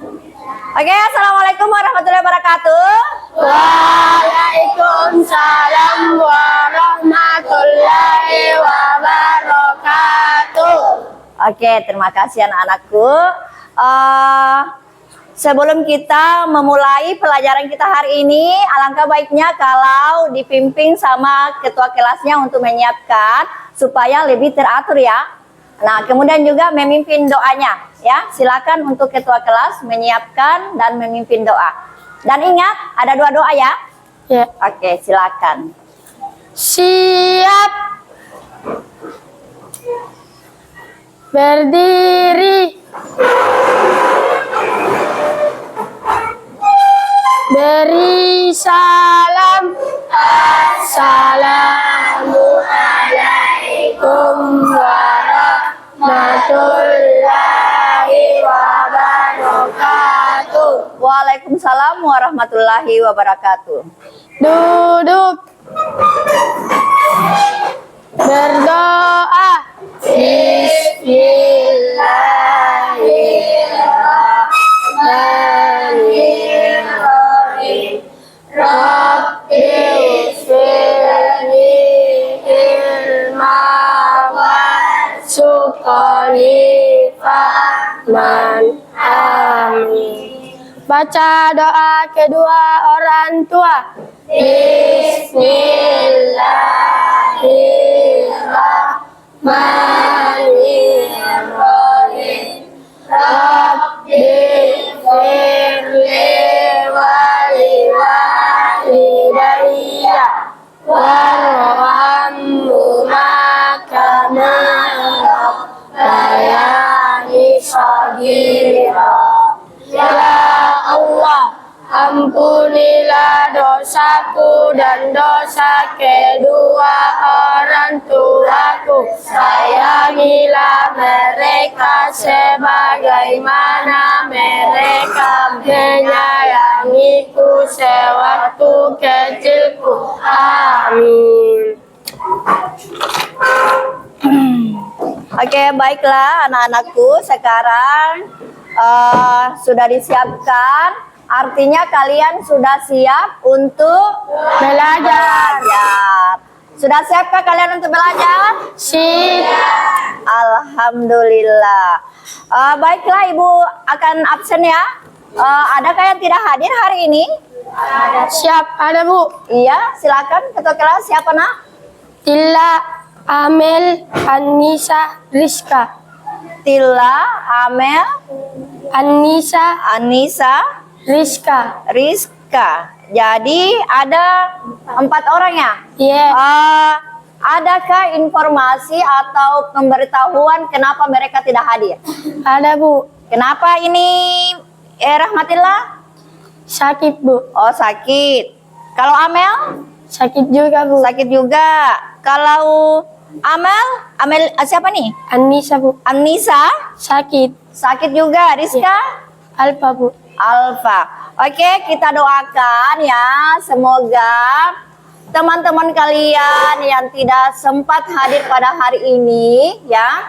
Oke, assalamualaikum warahmatullahi wabarakatuh. Waalaikumsalam warahmatullahi wabarakatuh. Oke, terima kasih anak-anakku. Sebelum kita memulai pelajaran kita hari ini, alangkah baiknya kalau dipimpin sama ketua kelasnya untuk menyiapkan supaya lebih teratur ya. Nah, kemudian juga memimpin doanya ya. Silakan untuk ketua kelas menyiapkan dan memimpin doa. Dan ingat, ada 2 doa ya. Ya. Oke, silakan. Siap. Berdiri. Beri salam. Assalamualaikum warahmatullahi wabarakatuh. Waalaikumsalam warahmatullahi wabarakatuh. Duduk. Berdoa. Bismillahirrahmanirrahim. Rabbighfirli ilma warzuqni fahman. Amin. Baca doa kedua orang tua. Bismillahirrahmanirrahim. Rabbighfirli waliwalidayya warhamhuma kama rabbayani shaghira. Ya Allah, ampunilah dosaku dan dosa kedua orang tuaku. Sayangilah mereka sebagaimana mereka menyayangiku sewaktu kecilku. Amin. Oke, baiklah anak-anakku, sekarang sudah disiapkan, artinya kalian sudah siap untuk Belajar. Sudah siapkah kalian untuk belajar? Siap. Alhamdulillah. Baiklah, Ibu akan absen ya. Adakah yang tidak hadir hari ini? Siap, ada Bu. Iya, silakan ketua kelas. Siapa nak? Tila, Amel, Anissa, Rizka. Tila, Amel, Anissa, Rizka. Rizka. Jadi ada 4 orang ya? Iya. Adakah informasi atau pemberitahuan kenapa mereka tidak hadir? Ada Bu. Kenapa ini Rahmatillah? Sakit Bu. Oh, sakit. Kalau Amel? Sakit juga Bu. Sakit juga. Kalau Amel siapa nih? Anissa Bu. Anissa? Sakit. Sakit juga. Rizka? Alfa Bu. Alfa. Oke, kita doakan ya, semoga teman-teman kalian yang tidak sempat hadir pada hari ini ya,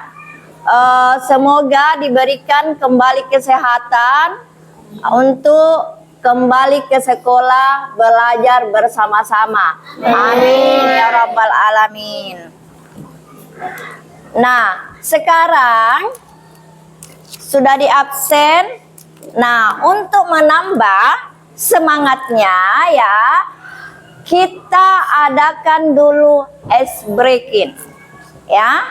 semoga diberikan kembali kesehatan untuk kembali ke sekolah belajar bersama-sama. Amin ya rabbal alamin. Nah, sekarang sudah diabsen. Nah, untuk menambah semangatnya ya, kita adakan dulu ice breaking ya.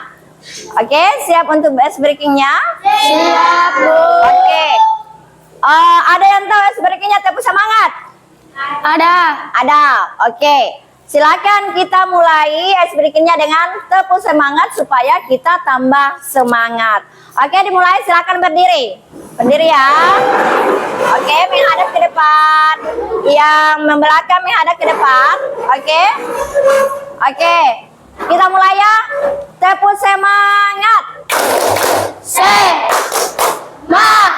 Oke, siap untuk ice breakingnya? Siap Bu. Oke. Ada yang tahu ice breakingnya? Tepuk semangat. Ada. Oke. Silakan kita mulai ice breakingnya dengan tepuk semangat supaya kita tambah semangat. Oke, dimulai. Silakan berdiri. Berdiri ya. Oke, menghadap ke depan. Yang membelakang menghadap ke depan. Oke. Kita mulai ya. Tepuk semangat. Semangat.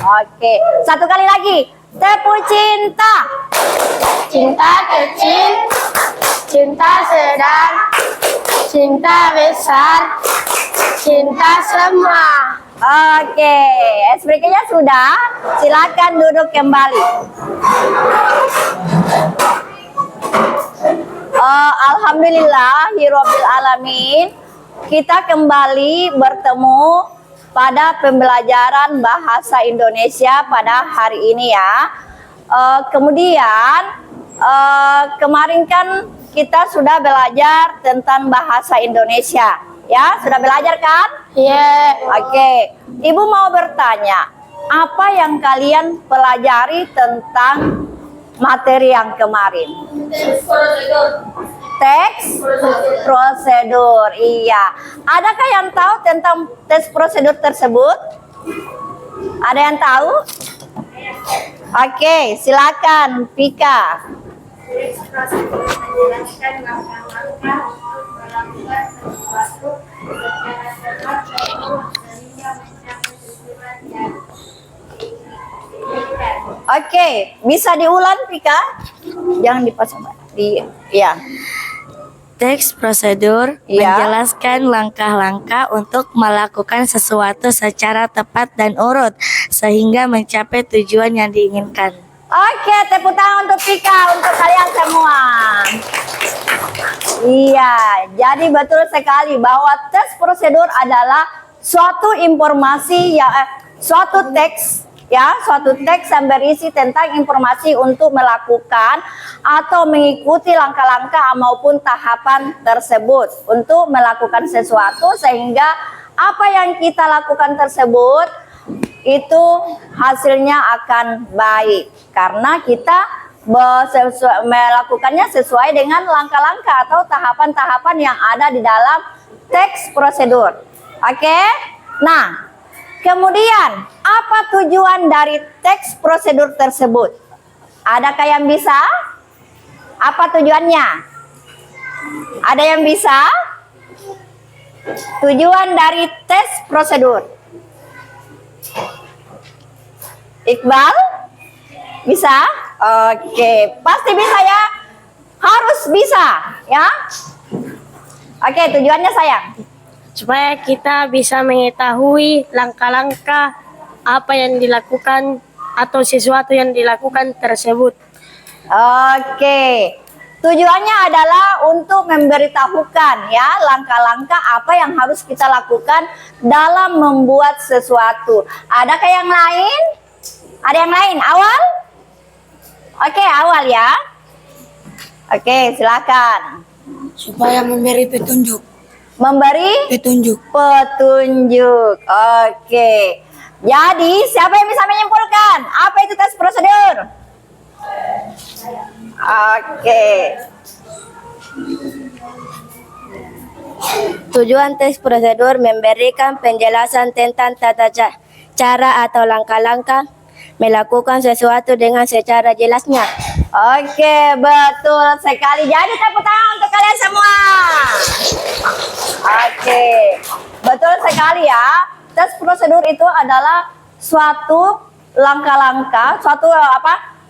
Oke, satu kali lagi. Tepuk cinta. Cinta kecil, cinta sedang, cinta besar, Cinta semua. Oke, SPK-nya sudah. Silakan duduk kembali. Alhamdulillahirabbil alamin. Kita kembali bertemu pada pembelajaran bahasa Indonesia pada hari ini ya. Kemudian kemarin kan kita sudah belajar tentang bahasa Indonesia. Ya, sudah belajar kan? Ya. Oke, Ibu mau bertanya, apa yang kalian pelajari tentang materi yang kemarin? Teks prosedur. Iya. Adakah yang tahu tentang tes prosedur tersebut? Ada yang tahu? Oke, silakan Pika. Teks prosedur menjelaskan langkah-langkah untuk melakukan sesuatu secara cepat sehingga mencapai tujuan yang diinginkan. Oke, bisa diulang Pika? Jangan dipasang ya. Teks prosedur Ya. menjelaskan langkah-langkah untuk melakukan sesuatu secara tepat dan urut sehingga mencapai tujuan yang diinginkan. Oke, tepuk tangan untuk Pika, untuk kalian semua. Iya, jadi betul sekali bahwa tes prosedur adalah suatu informasi suatu teks yang berisi tentang informasi untuk melakukan atau mengikuti langkah-langkah maupun tahapan tersebut untuk melakukan sesuatu sehingga apa yang kita lakukan tersebut itu hasilnya akan baik karena kita melakukannya sesuai dengan langkah-langkah atau tahapan-tahapan yang ada di dalam teks prosedur. Oke? Nah, kemudian apa tujuan dari teks prosedur tersebut? Adakah yang bisa? Apa tujuannya? Ada yang bisa? Tujuan dari tes prosedur. Iqbal? Bisa? Oke, pasti bisa ya. Harus bisa, ya. Oke, tujuannya sayang. Supaya kita bisa mengetahui langkah-langkah apa yang dilakukan atau sesuatu yang dilakukan tersebut. Oke. Tujuannya adalah untuk memberitahukan ya langkah-langkah apa yang harus kita lakukan dalam membuat sesuatu. Adakah yang lain? Ada yang lain? Awal? Oke, awal ya. Oke, silakan. Supaya memberi petunjuk. Memberi Petunjuk. petunjuk. Oke. Jadi, siapa yang bisa menyimpulkan? Apa itu tes prosedur? Oke. Tujuan tes prosedur memberikan penjelasan tentang tata cara atau langkah-langkah melakukan sesuatu dengan secara jelasnya. Oke, betul sekali. Jadi tepuk tangan untuk kalian semua. Oke, betul sekali ya. Tes prosedur itu adalah suatu langkah-langkah,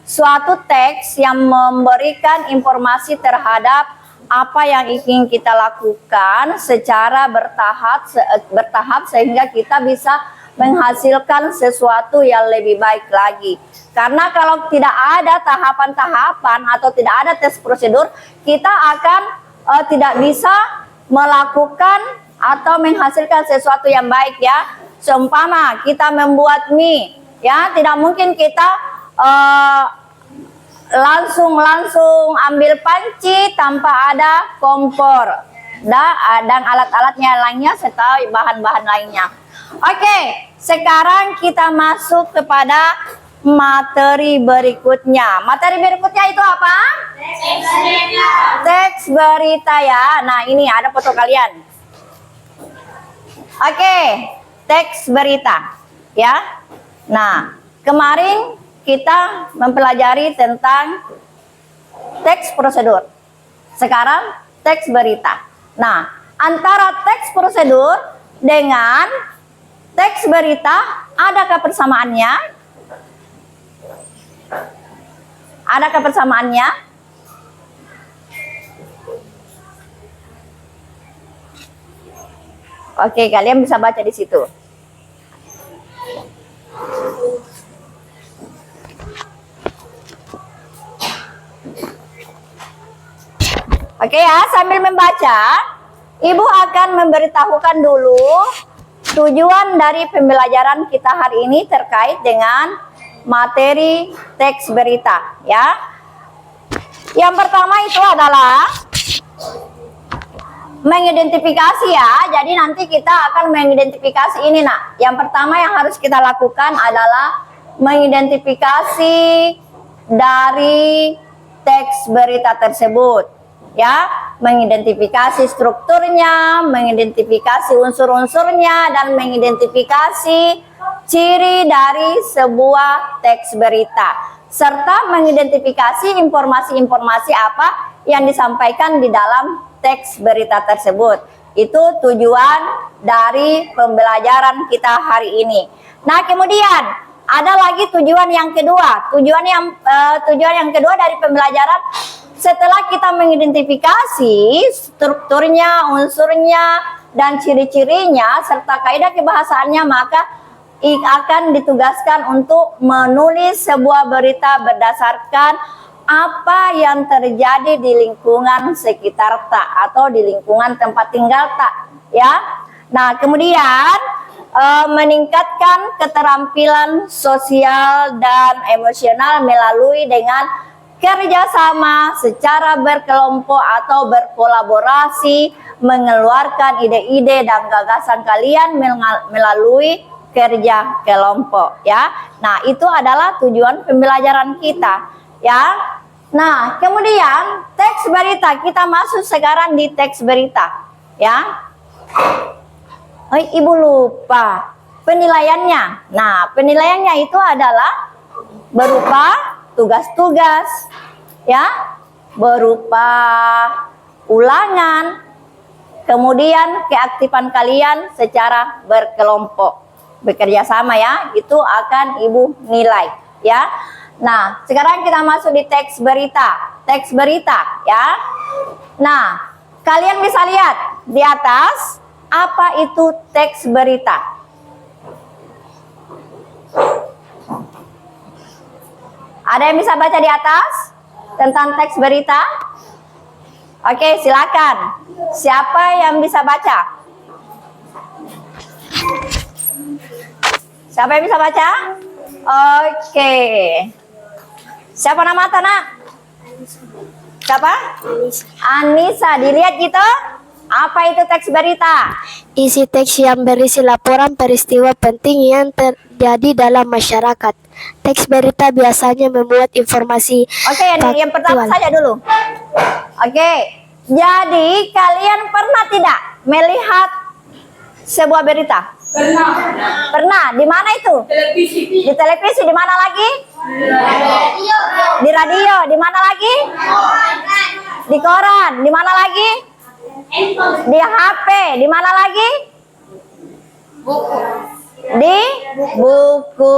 suatu teks yang memberikan informasi terhadap apa yang ingin kita lakukan secara bertahap sehingga kita bisa menghasilkan sesuatu yang lebih baik lagi. Karena kalau tidak ada tahapan-tahapan atau tidak ada tes prosedur, kita akan tidak bisa melakukan atau menghasilkan sesuatu yang baik ya. Seumpama kita membuat mie, ya tidak mungkin kita langsung ambil panci tanpa ada kompor dan alat-alatnya lainnya serta bahan-bahan lainnya. Oke, sekarang kita masuk kepada materi berikutnya. Materi berikutnya itu apa? Teks berita ya. Nah, ini ada foto kalian. Oke, teks berita ya. Nah, kemarin kita mempelajari tentang teks prosedur. Sekarang teks berita. Nah, antara teks prosedur dengan teks berita adakah persamaannya? Adakah persamaannya? Oke, kalian bisa baca di situ. Oke ya, sambil membaca, Ibu akan memberitahukan dulu tujuan dari pembelajaran kita hari ini terkait dengan materi teks berita ya. Yang pertama itu adalah mengidentifikasi ya. Jadi nanti kita akan mengidentifikasi ini nak. Yang pertama yang harus kita lakukan adalah mengidentifikasi dari teks berita tersebut. Ya, mengidentifikasi strukturnya, mengidentifikasi unsur-unsurnya, dan mengidentifikasi ciri dari sebuah teks berita, serta mengidentifikasi informasi-informasi apa yang disampaikan di dalam teks berita tersebut. Itu tujuan dari pembelajaran kita hari ini. Nah, kemudian ada lagi tujuan yang kedua. Tujuan yang kedua dari pembelajaran, setelah kita mengidentifikasi strukturnya, unsurnya, dan ciri-cirinya, serta kaidah kebahasaannya, maka akan ditugaskan untuk menulis sebuah berita berdasarkan apa yang terjadi di lingkungan sekitar tak atau di lingkungan tempat tinggal tak. Ya, nah kemudian meningkatkan keterampilan sosial dan emosional melalui dengan kerjasama secara berkelompok atau berkolaborasi, mengeluarkan ide-ide dan gagasan kalian melalui kerja kelompok ya. Nah, itu adalah tujuan pembelajaran kita ya. Nah, kemudian teks berita, kita masuk sekarang di teks berita ya. Oh, Ibu lupa penilaiannya. Nah, penilaiannya itu adalah berupa tugas-tugas ya, berupa ulangan, kemudian keaktifan kalian secara berkelompok, bekerja sama ya, itu akan Ibu nilai ya. Nah, sekarang kita masuk di teks berita. Teks berita ya. Nah, kalian bisa lihat di atas apa itu teks berita. Ada yang bisa baca di atas tentang teks berita? Oke, silakan. Siapa yang bisa baca? Siapa yang bisa baca? Oke. Siapa nama Tanah? Siapa? Anissa. Dilihat gitu. Apa itu teks berita? Isi teks yang berisi laporan peristiwa penting yang terjadi dalam masyarakat. Teks berita biasanya memuat informasi Oke, yang pertama faktual. saja dulu. Oke, jadi kalian pernah tidak melihat sebuah berita? Pernah. Pernah. Di mana itu? Televisi. Di televisi. Di mana lagi? Di radio. Di mana lagi? Di koran. Di mana lagi? Di HP. Di mana lagi? Di buku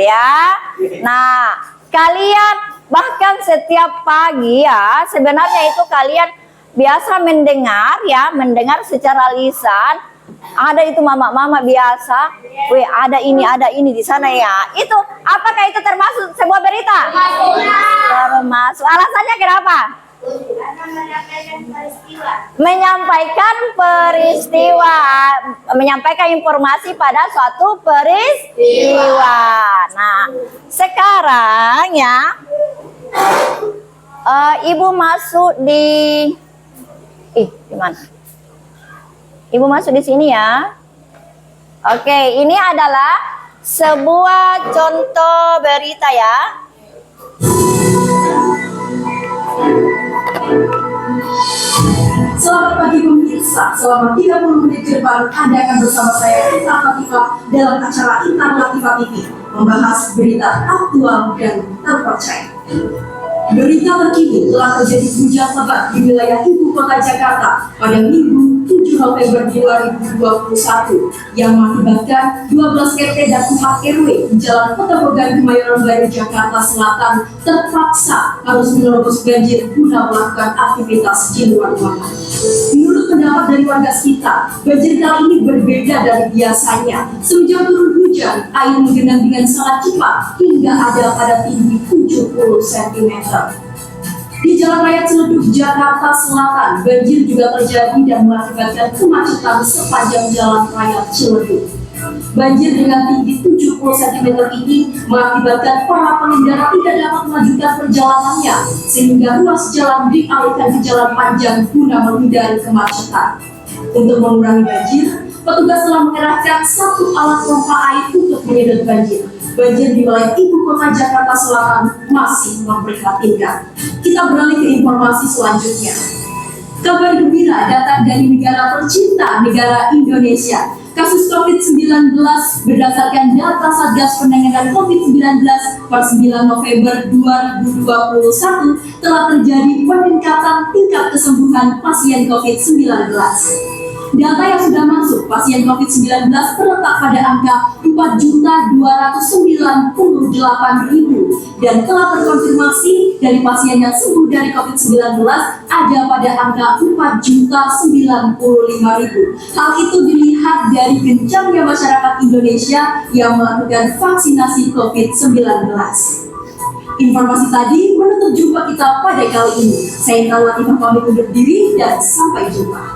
ya. Nah, kalian bahkan setiap pagi ya, sebenarnya itu kalian biasa mendengar ya, mendengar secara lisan. Ada itu mama-mama biasa, weh ada ini di sana ya. Itu apakah itu termasuk sebuah berita? Termasuk. Alasannya kenapa? Menyampaikan peristiwa, menyampaikan informasi pada suatu peristiwa. Nah, sekarang ya, Ibu masuk di, di mana? Ibu masuk di sini ya. Oke, ini adalah sebuah contoh berita ya. Selamat pagi pemirsa, selama 30 menit ke depan Anda akan bersama saya Intan Latifah dalam acara Intan Latifah TV membahas berita aktual dan terpercaya. Berita terkini telah terjadi hujan lebat di wilayah ibu kota Jakarta pada Minggu 7 November 2021 yang mengakibatkan 12 RT dan 4 RW di Jalan Petamburan Kemayoran Baru Jakarta Selatan terpaksa harus menerobos banjir guna melakukan aktivitas di luar ruangan. Menurut pendapat dari warga sekitar. Banjir kali ini berbeda dari biasanya. Semenjak turun hujan, air menggenang dengan sangat cepat hingga ada pada tinggi 70 cm. Di Jalan Raya Ciledug, Jakarta Selatan, banjir juga terjadi dan mengakibatkan kemacetan sepanjang Jalan Raya Ciledug. Banjir dengan tinggi 70 cm ini mengakibatkan para pengendara tidak dapat melanjutkan perjalanannya, sehingga ruas jalan dialihkan ke jalan panjang guna menghindari kemacetan. Untuk mengurangi banjir, petugas telah mengerahkan satu alat pompa air untuk menyedot banjir. Banjir di wilayah ibu kota Jakarta Selatan masih memprihatinkan. Kita beralih ke informasi selanjutnya. Kabar gembira datang dari negara tercinta, negara Indonesia. Kasus COVID-19 berdasarkan data Satgas Penanganan COVID-19 per 9 November 2021 telah terjadi peningkatan tingkat kesembuhan pasien COVID-19. Data yang sudah masuk pasien COVID-19 terletak pada angka 4.298.000 dan telah terkonfirmasi dari pasien yang sembuh dari COVID-19 ada pada angka 4.095.000. Hal itu dilihat dari kencangnya masyarakat Indonesia yang melakukan vaksinasi COVID-19. Informasi tadi menutup jumpa kita pada kali ini. Saya Intan Latifah pamit undur diri dan sampai jumpa.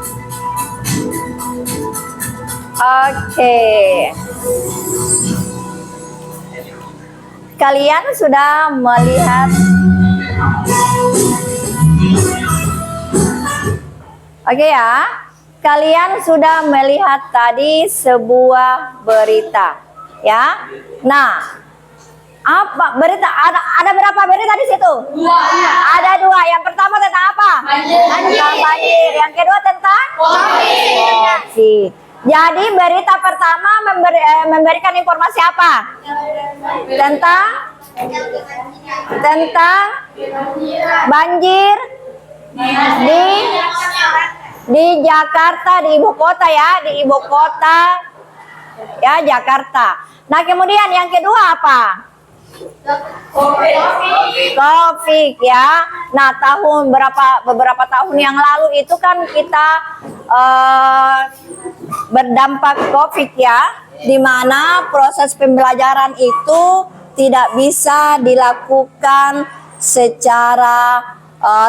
Oke. Kalian sudah melihat Oke ya. Kalian sudah melihat tadi sebuah berita, ya. Nah, apa berita? Ada berapa berita di situ? Ada dua. Yang pertama tentang apa? Tentang banjir. Yang kedua tentang COVID. Jadi berita pertama memberikan informasi apa? Tentang banjir di Jakarta, di ibu kota ya, di ibu kota ya Jakarta. Nah, kemudian yang kedua apa? COVID ya. Nah, beberapa tahun yang lalu itu kan kita berdampak COVID ya, di mana proses pembelajaran itu tidak bisa dilakukan secara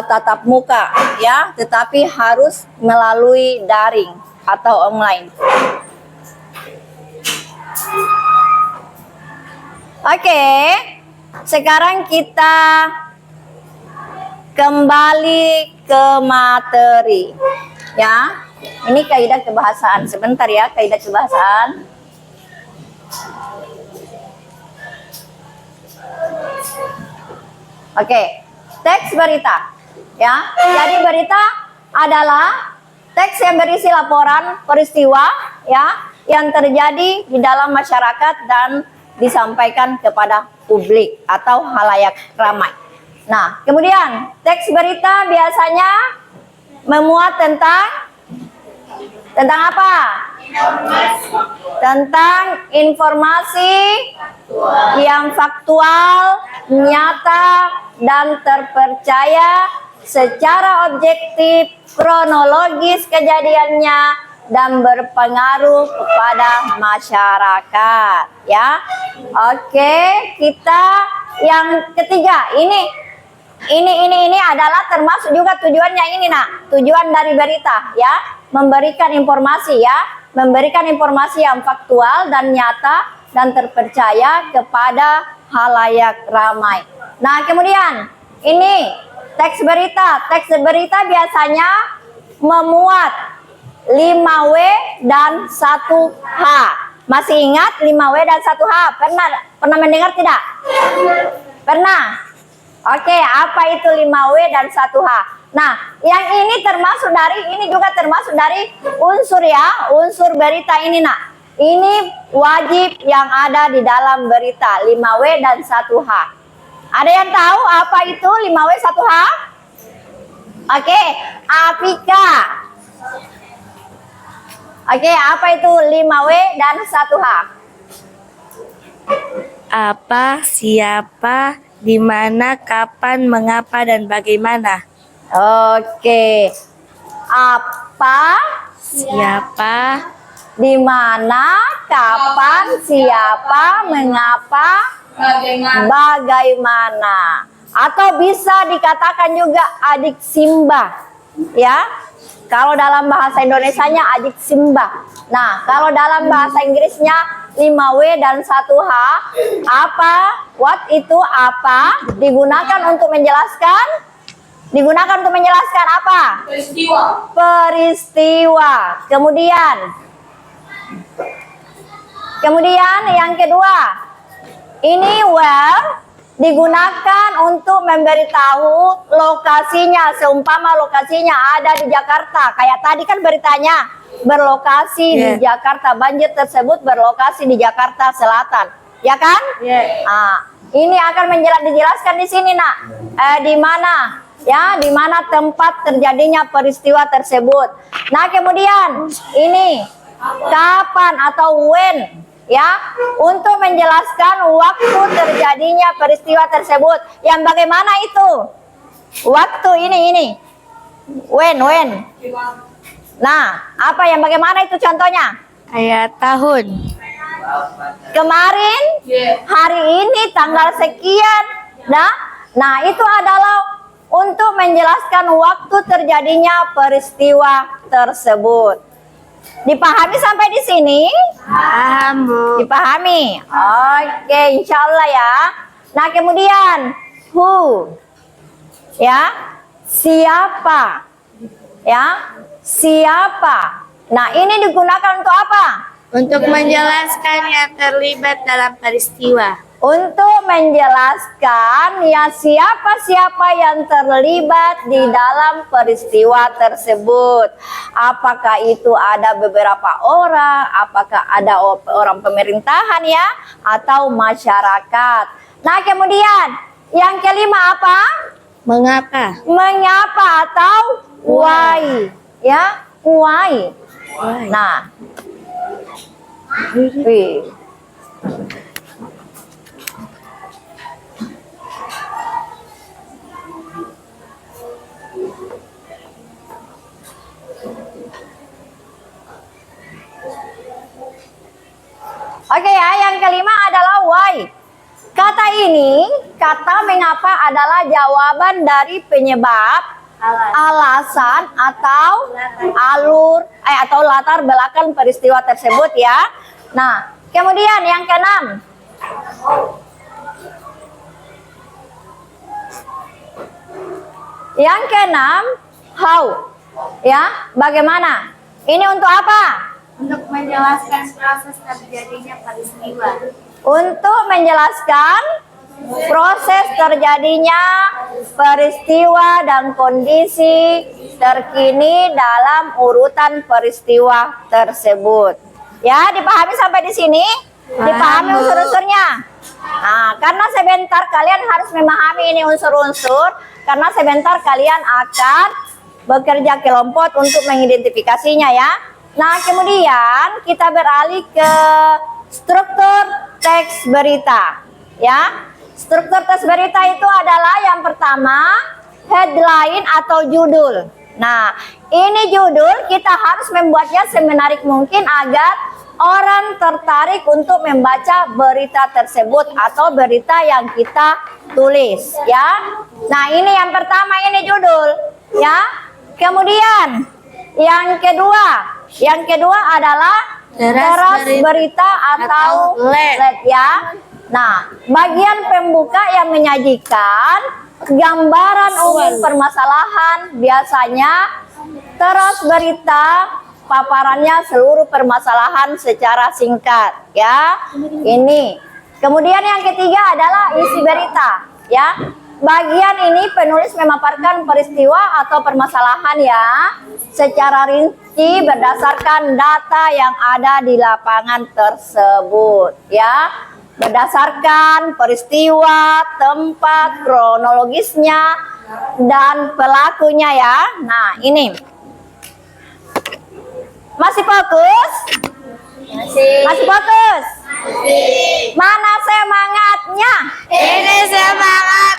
tatap muka ya, tetapi harus melalui daring atau online. Oke, sekarang kita kembali ke materi ya. Ini kaidah kebahasaan. Sebentar ya, kaidah kebahasaan. Oke, teks berita ya. Jadi berita adalah teks yang berisi laporan peristiwa ya yang terjadi di dalam masyarakat dan disampaikan kepada publik atau halayak ramai. Nah, kemudian teks berita biasanya memuat tentang apa? Tentang informasi yang faktual, nyata, dan terpercaya secara objektif, kronologis kejadiannya, dan berpengaruh kepada masyarakat ya. Oke, kita yang ketiga ini adalah termasuk juga tujuannya ini tujuan dari berita ya, memberikan informasi yang faktual dan nyata dan terpercaya kepada halayak ramai. Nah, kemudian ini teks berita biasanya memuat 5W dan 1H. Masih ingat 5W dan 1H? Pernah mendengar tidak? Pernah? Oke, apa itu 5W dan 1H? Nah, yang ini juga termasuk dari unsur berita ini Ini wajib yang ada di dalam berita 5W dan 1H. Ada yang tahu apa itu 5W 1H? Oke, Apika. Oke, apa itu 5W dan 1H? Apa, siapa, di mana, kapan, mengapa, dan bagaimana. Oke. Apa, Apa, siapa, di mana, kapan, siapa, mengapa, bagaimana. Atau bisa dikatakan juga adik Simba, ya. Kalau dalam bahasa Indonesianya adik Simba. Nah, kalau dalam bahasa Inggrisnya 5W dan 1H. Apa? What itu apa? Digunakan untuk menjelaskan? Digunakan untuk menjelaskan apa? Peristiwa. Peristiwa. Kemudian yang kedua, ini where digunakan untuk memberitahu lokasinya. Seumpama lokasinya ada di Jakarta. Kayak tadi kan beritanya berlokasi di Jakarta. Banjir tersebut berlokasi di Jakarta Selatan. Ya kan? Nah, ini akan dijelaskan di sini, Nak. Di mana? Ya, di mana tempat terjadinya peristiwa tersebut. Nah, kemudian ini kapan atau when, ya, untuk menjelaskan waktu terjadinya peristiwa tersebut. Yang bagaimana itu? Waktu ini. When. Nah, apa yang bagaimana itu contohnya? kayak tahun, Kemarin, hari ini, tanggal sekian. Nah, itu adalah untuk menjelaskan waktu terjadinya peristiwa tersebut. Dipahami sampai di sini? paham Bu. Dipahami? Oke, insya Allah ya. Nah, kemudian who, ya, siapa, ya, siapa. Nah, ini digunakan untuk apa? Untuk menjelaskan yang terlibat dalam peristiwa. Untuk menjelaskan ya siapa-siapa yang terlibat di dalam peristiwa tersebut. Apakah itu ada beberapa orang, apakah ada orang pemerintahan ya, atau masyarakat. Nah, kemudian yang kelima apa? Mengapa? Mengapa atau why, ya, why. Nah, wih. Oke ya, yang kelima adalah why. Kata ini, kata mengapa adalah jawaban dari penyebab, alasan atau atau latar belakang peristiwa tersebut ya. Nah, kemudian yang keenam. Yang keenam, how. Ya, bagaimana? Ini untuk apa? Untuk menjelaskan proses terjadinya peristiwa. Untuk menjelaskan proses terjadinya peristiwa dan kondisi terkini dalam urutan peristiwa tersebut. Ya, dipahami sampai di sini? Dipahami unsur-unsurnya? Nah, karena sebentar kalian harus memahami ini unsur-unsur, karena sebentar kalian akan bekerja kelompok untuk mengidentifikasinya ya. Nah, kemudian kita beralih ke struktur teks berita. Ya, struktur teks berita itu adalah yang pertama headline atau judul. Nah, ini judul kita harus membuatnya semenarik mungkin agar orang tertarik untuk membaca berita tersebut atau berita yang kita tulis. Ya, nah ini yang pertama, ini judul. Ya, kemudian yang kedua adalah teras berita atau lead ya. Nah, bagian pembuka yang menyajikan gambaran umum permasalahan, biasanya teras berita paparannya seluruh permasalahan secara singkat ya. Ini. Kemudian yang ketiga adalah isi berita ya. Bagian ini penulis memaparkan peristiwa atau permasalahan ya secara rinci berdasarkan data yang ada di lapangan tersebut ya. Berdasarkan peristiwa, tempat, kronologisnya, dan pelakunya ya. Nah, ini. Masih fokus? Masih fokus? Mana semangatnya? Ini semangat.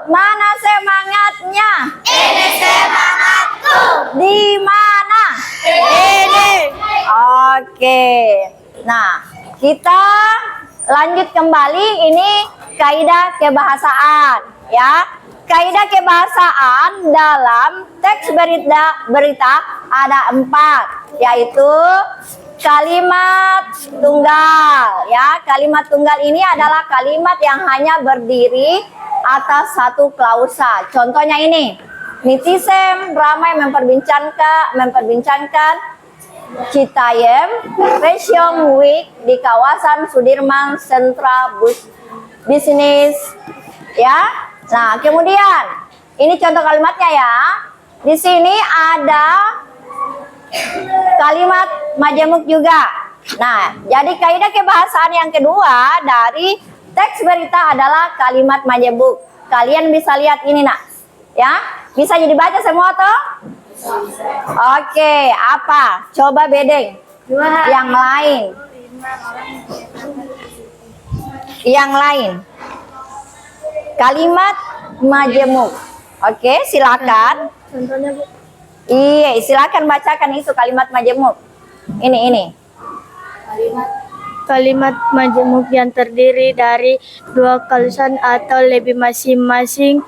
Mana semangatnya? Ini semangat. Di mana? Ini. Oke. Nah, kita lanjut kembali. Ini kaidah kebahasaan, ya. Kaidah kebahasaan dalam teks berita ada 4, yaitu kalimat tunggal, ya. Kalimat tunggal ini adalah kalimat yang hanya berdiri atas satu klausa. Contohnya ini, netizen ramai memperbincangkan Citayam Fashion Week di kawasan Sudirman Central Business, ya. Nah, kemudian ini contoh kalimatnya, ya. Di sini ada kalimat majemuk juga. Nah, jadi kaidah kebahasaan yang kedua dari teks berita adalah kalimat majemuk. Kalian bisa lihat ini, nak, ya. Bisa jadi baca semua toh? Oke, apa? Coba bedeng. Yang lain. Yang lain. Kalimat majemuk. Oke, silakan. Contohnya, Bu. Iya, silakan bacakan itu kalimat majemuk. Ini. Kalimat majemuk yang terdiri dari 2 kausan atau lebih masing-masing.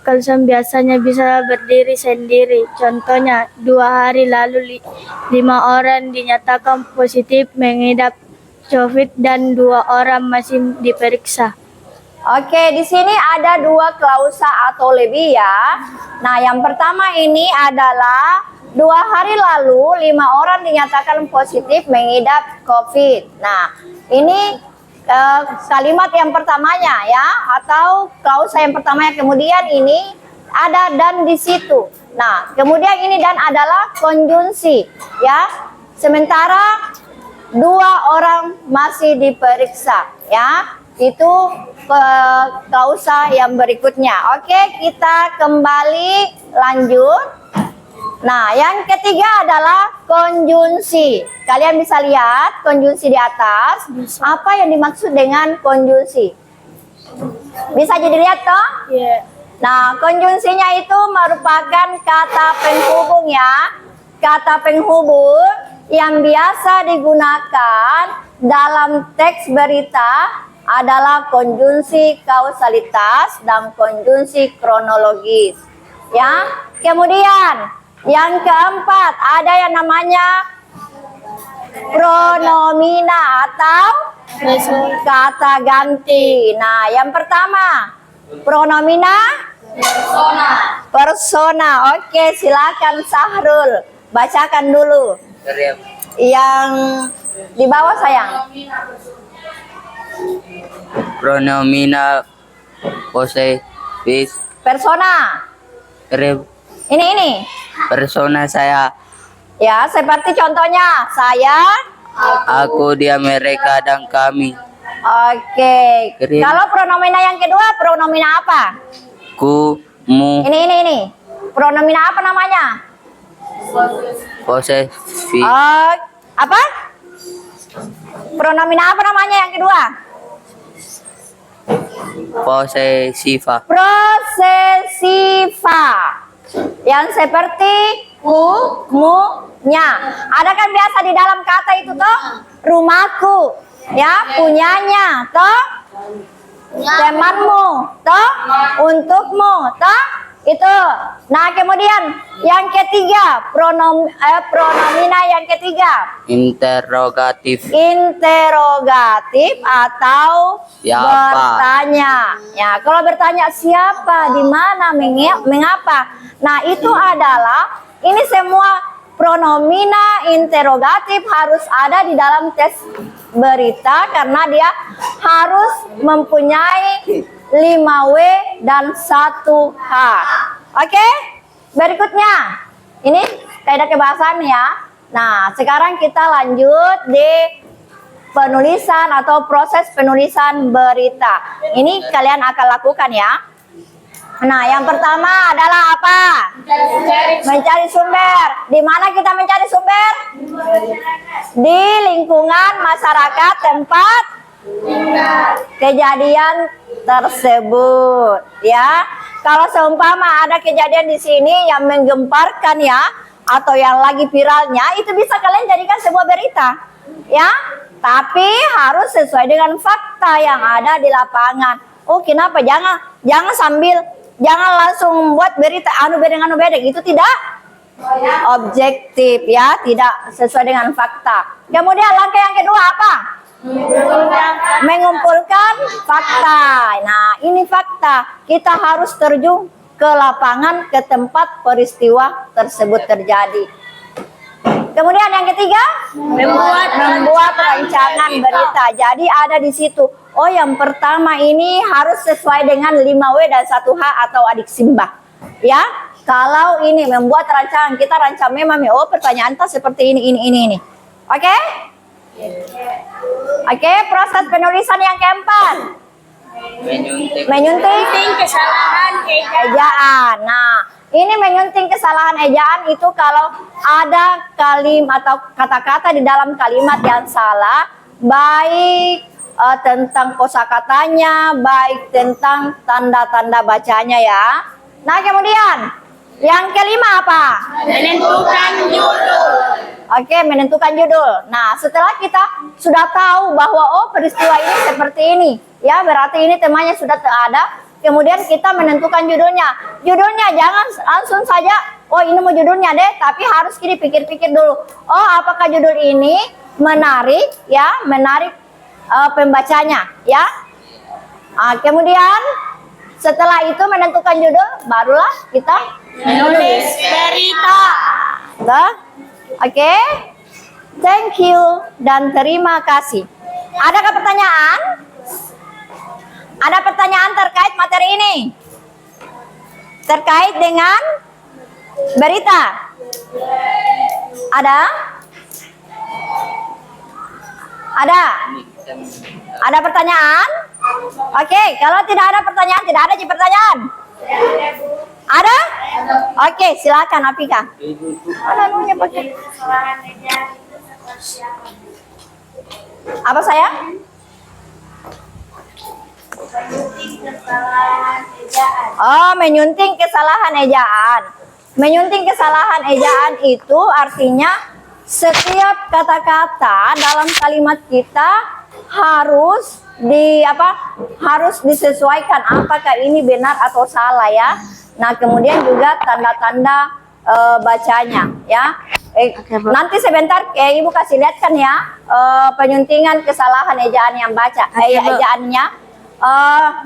Kausan biasanya bisa berdiri sendiri. Contohnya, 2 hari lalu 5 orang dinyatakan positif mengidap COVID dan 2 orang masih diperiksa. Oke, di sini ada 2 klausa atau lebih, ya. Nah, yang pertama ini adalah 2 hari lalu 5 orang dinyatakan positif mengidap COVID. Nah, ini kalimat yang pertamanya, ya, atau klausa yang pertamanya. Kemudian ini ada dan di situ. Nah, kemudian ini dan adalah konjungsi, ya. Sementara 2 orang masih diperiksa, ya. Itu klausa yang berikutnya. Oke, kita kembali lanjut. Nah, yang ketiga adalah konjungsi. Kalian bisa lihat konjungsi di atas. Apa yang dimaksud dengan konjungsi? Bisa jadi lihat toh? Iya. Nah, konjungsinya itu merupakan kata penghubung, ya. Kata penghubung yang biasa digunakan dalam teks berita adalah konjungsi kausalitas dan konjungsi kronologis, ya. Kemudian yang keempat ada yang namanya pronomina atau kata ganti. Nah, yang pertama pronomina persona. Oke, silakan Sahrul bacakan dulu. Yang di bawah, sayang. Pronomina posesif Persona. Ini. persona saya, Ya, seperti contohnya saya. aku, dia, mereka, dan kami. Oke. Keren. Kalau pronomina yang kedua, pronomina apa? Ku, mu, Ini. Pronomina apa namanya? posesif, Apa? Pronomina apa namanya yang kedua? posesiva, Prosesiva. Yang seperti ku, mu, nya. Ada kan biasa di dalam kata itu toh? Rumahku, ya, punyanya, toh? Temanmu, toh? Untukmu, toh? Itu. Nah, kemudian yang ketiga, pronomina yang ketiga. interrogatif, Interrogatif atau Siapa? bertanya. Ya, kalau bertanya siapa, di mana, mengapa. Nah, itu adalah ini semua pronomina interrogatif harus ada di dalam teks berita karena dia harus mempunyai 5W dan 1H. Oke? Berikutnya. Ini kaidah kebahasaan, ya. Nah, sekarang kita lanjut di penulisan atau proses penulisan berita. Ini kalian akan lakukan, ya. Nah, yang pertama adalah apa? Mencari sumber. Di mana kita mencari sumber? Di lingkungan masyarakat tempat kejadian tersebut, ya. kalau seumpama ada kejadian di sini yang menggemparkan ya, atau yang lagi viralnya, itu bisa kalian jadikan sebuah berita, ya. Tapi harus sesuai dengan fakta yang ada di lapangan. Oh, kenapa? Jangan langsung buat berita anu bedeng itu tidak objektif ya, tidak sesuai dengan fakta. Kemudian langkah yang kedua apa? Mengumpulkan fakta. Nah, ini fakta. Kita harus terjun ke lapangan, ke tempat peristiwa tersebut terjadi. Kemudian yang ketiga, membuat rancangan berita. Jadi ada di situ. Oh, yang pertama ini harus sesuai dengan 5W dan 1H atau adik simbah. Ya, kalau ini membuat rancangan, kita rancang memang, oh pertanyaan tas seperti ini. Oke? Oke, proses penulisan yang keempat. Menyunting kesalahan ejaan. Nah, ini menyunting kesalahan ejaan itu kalau ada kalimat atau kata-kata di dalam kalimat yang salah, baik tentang kosakatanya, baik tentang tanda-tanda bacanya ya. Nah, kemudian yang kelima apa? Menentukan judul. Oke, menentukan judul. Nah, setelah kita sudah tahu bahwa oh peristiwa ini seperti ini, ya berarti ini temanya sudah ada. Kemudian kita menentukan judulnya. Judulnya jangan langsung saja, oh ini mau judulnya deh, tapi harus kini pikir-pikir dulu. Oh, apakah judul ini menarik, ya, menarik pembacanya, ya. Nah, kemudian setelah itu menentukan judul, barulah kita menulis berita. Oke, thank you dan terima kasih. Adakah pertanyaan? Ada pertanyaan terkait materi ini? Terkait dengan berita? Ada? Ada? Ada pertanyaan? Oke, kalau tidak ada pertanyaan, tidak ada pertanyaan. Ada? Oke, silakan Apika. Ada namanya pakai. Apa saya? Oh, menyunting kesalahan ejaan. Menyunting kesalahan ejaan itu artinya setiap kata-kata dalam kalimat kita harus harus disesuaikan apakah ini benar atau salah ya. Nah, kemudian juga tanda-tanda bacanya ya. Nanti sebentar Ibu kasih lihatkan ya penyuntingan kesalahan ejaan yang baca ejaannya.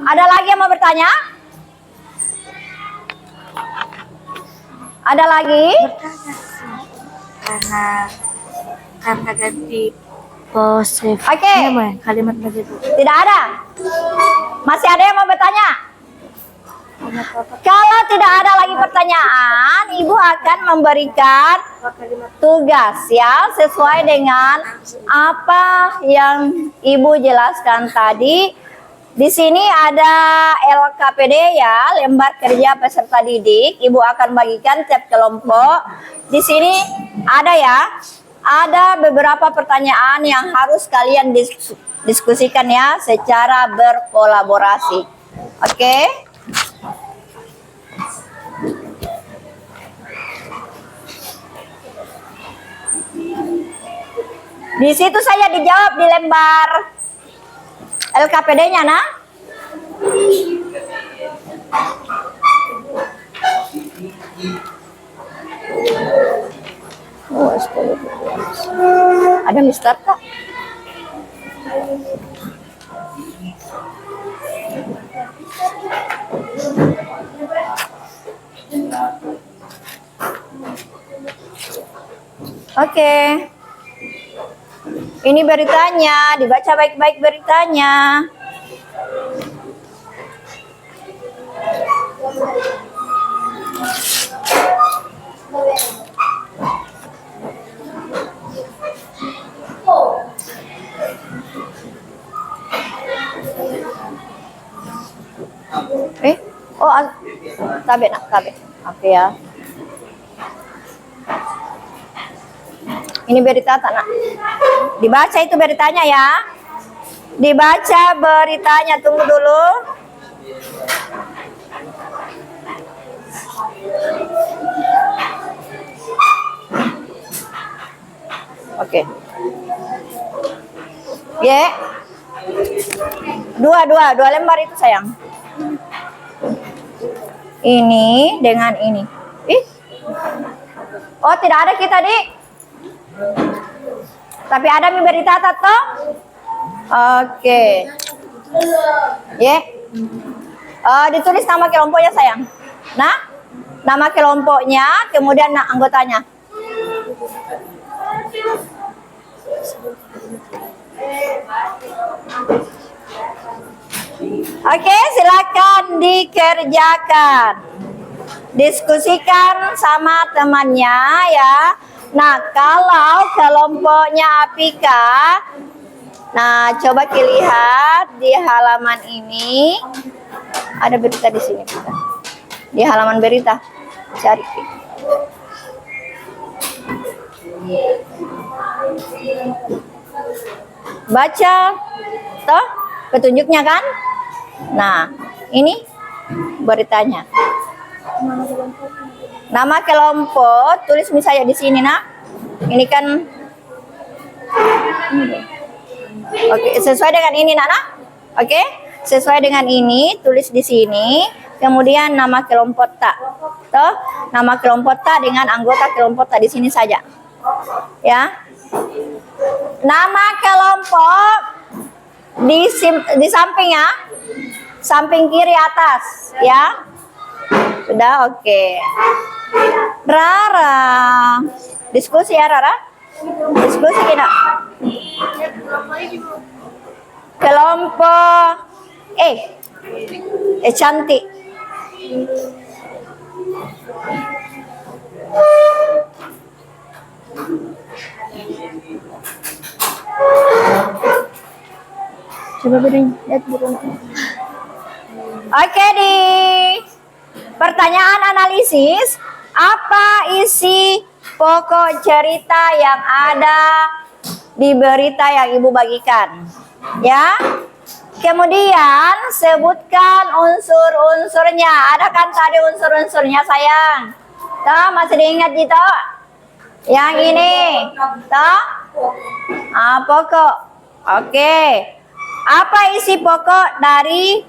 Ada lagi yang mau bertanya? Ada lagi? Karena ganti posesif. Oke. Kalimat begitu. Tidak ada? Masih ada yang mau bertanya? Kalau tidak ada lagi pertanyaan, Ibu akan memberikan tugas ya sesuai dengan apa yang Ibu jelaskan tadi. Di sini ada LKPD ya, lembar kerja peserta didik. Ibu akan bagikan tiap kelompok. Di sini ada ya, ada beberapa pertanyaan yang harus kalian diskusikan ya secara berkolaborasi. Oke? Di situ saja dijawab di lembar LKPD-nya, nah. Oh, ada Mister tak? Oke. Ini beritanya, dibaca baik-baik beritanya. Tabe nak, tabe. Oke ya. Ini berita tanah. Dibaca itu beritanya ya. Dibaca beritanya, tunggu dulu. Oke. Ye. Dua lembar itu sayang. Ini dengan ini. Ih. Oh, tidak ada kita, Dik. Tapi ada mi berita toh? Oke. Ye. Ditulis nama kelompoknya sayang. Nah, nama kelompoknya, kemudian anggotanya. Oke, silakan dikerjakan. Diskusikan sama temannya ya. Nah, kalau kelompoknya Apika, nah coba lihat di halaman ini. Ada berita di sini. Di halaman berita. Cari. Baca. Toh, petunjuknya kan? Nah, ini beritanya. Nama kelompok tulis misalnya di sini, nak. Ini kan oke, sesuai dengan ini, nak. Oke? Sesuai dengan ini, tulis di sini. Kemudian nama kelompok tak. Toh, nama kelompok tak dengan anggota kelompok tak di sini saja. Ya. Nama kelompok di samping ya. Samping kiri atas, ya. Sudah, oke. Rara. Diskusi ya, Rara? Diskusi kita. Kelompok cantik. Coba lihat burung. Oke, di pertanyaan analisis, apa isi pokok cerita yang ada di berita yang Ibu bagikan? Ya. Kemudian sebutkan unsur-unsurnya. Ada kan tadi unsur-unsurnya, sayang? Toh, masih diingat gitu? Yang ini. Toh? Pokok. Oke. Apa isi pokok dari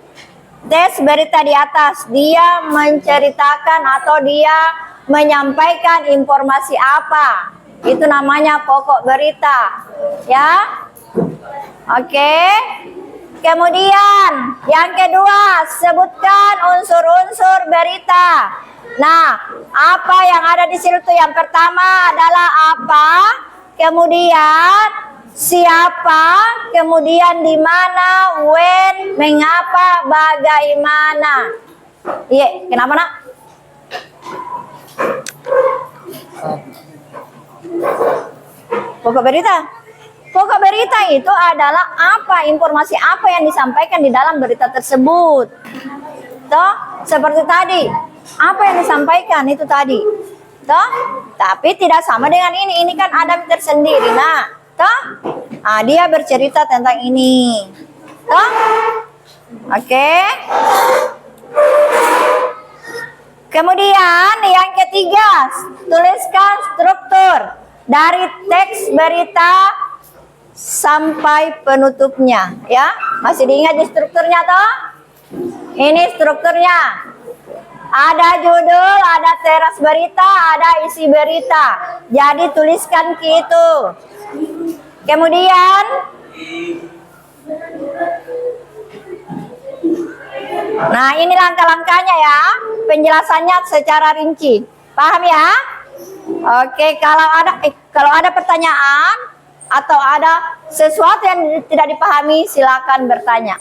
tes berita di atas? Dia menceritakan atau dia menyampaikan informasi apa? Itu namanya pokok berita. Ya. Oke. Kemudian yang kedua, sebutkan unsur-unsur berita. Nah, apa yang ada di situ? Yang pertama adalah apa, kemudian siapa, kemudian di mana, when, mengapa, bagaimana. Iya, kenapa, nak? Pokok berita. Pokok berita itu adalah apa, informasi apa yang disampaikan di dalam berita tersebut. Toh, seperti tadi. Apa yang disampaikan itu tadi. Toh, tapi tidak sama dengan ini. Ini kan ada tersendiri. Nah, toh, dia bercerita tentang ini. Toh, oke. Kemudian yang ketiga, tuliskan struktur dari teks berita sampai penutupnya, ya. Masih diingat di strukturnya toh? Ini strukturnya. Ada judul, ada teras berita, ada isi berita. Jadi tuliskan gitu. Kemudian nah, ini langkah-langkahnya ya. Penjelasannya secara rinci. Paham ya? Oke, kalau ada pertanyaan atau ada sesuatu yang tidak dipahami, silakan bertanya.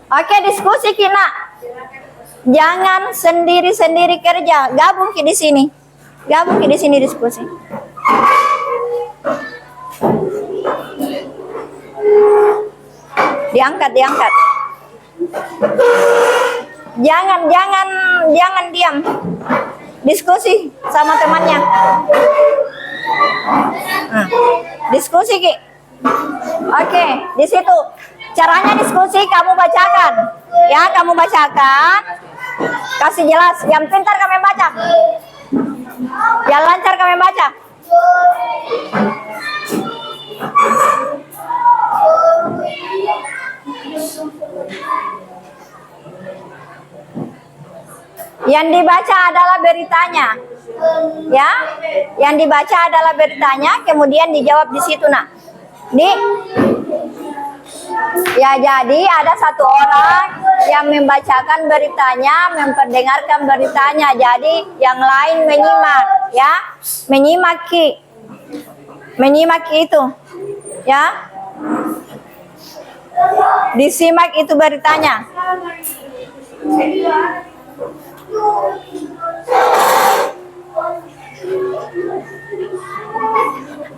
Oke, diskusi Kina. Jangan sendiri-sendiri kerja. Gabung di sini. Gabung di sini diskusi. Diangkat. Jangan diam. Diskusi sama temannya. Diskusi Ki. Oke, di situ Caranya diskusi, kamu bacakan. Ya, kamu bacakan. Kasih jelas. Yang pintar kami baca. Yang lancar kami baca. Yang dibaca adalah beritanya. Ya, yang dibaca adalah beritanya, kemudian dijawab di situ, nak. Ya, jadi ada satu orang yang membacakan beritanya, memperdengarkan beritanya. Jadi yang lain menyimak, ya, menyimak itu, ya, disimak itu beritanya.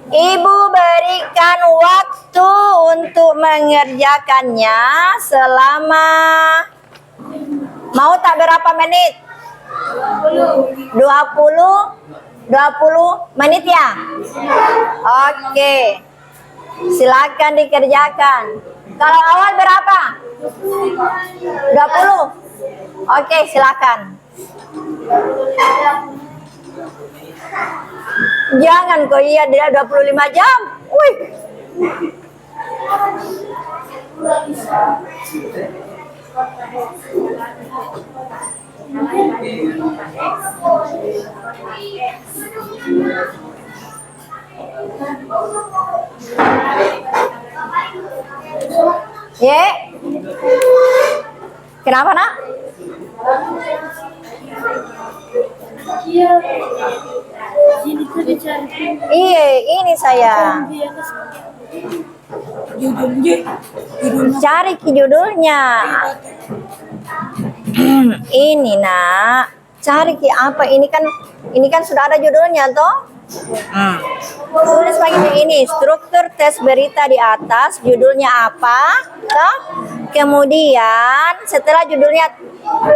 Ibu berikan waktu untuk mengerjakannya selama mau tak berapa menit? 20 menit ya? Oke. Silakan dikerjakan. Kalau awal berapa? 20. Oke, silakan. Jangan kok, iya dia 25 jam. Wih. Ye. Kenapa, nak? Iya, ini saya. Cari judulnya. Ini, nak. Cari apa? Ini kan sudah ada judulnya toh. Tulis pakai ini, struktur tes berita di atas, judulnya apa? Toh? Kemudian setelah judulnya,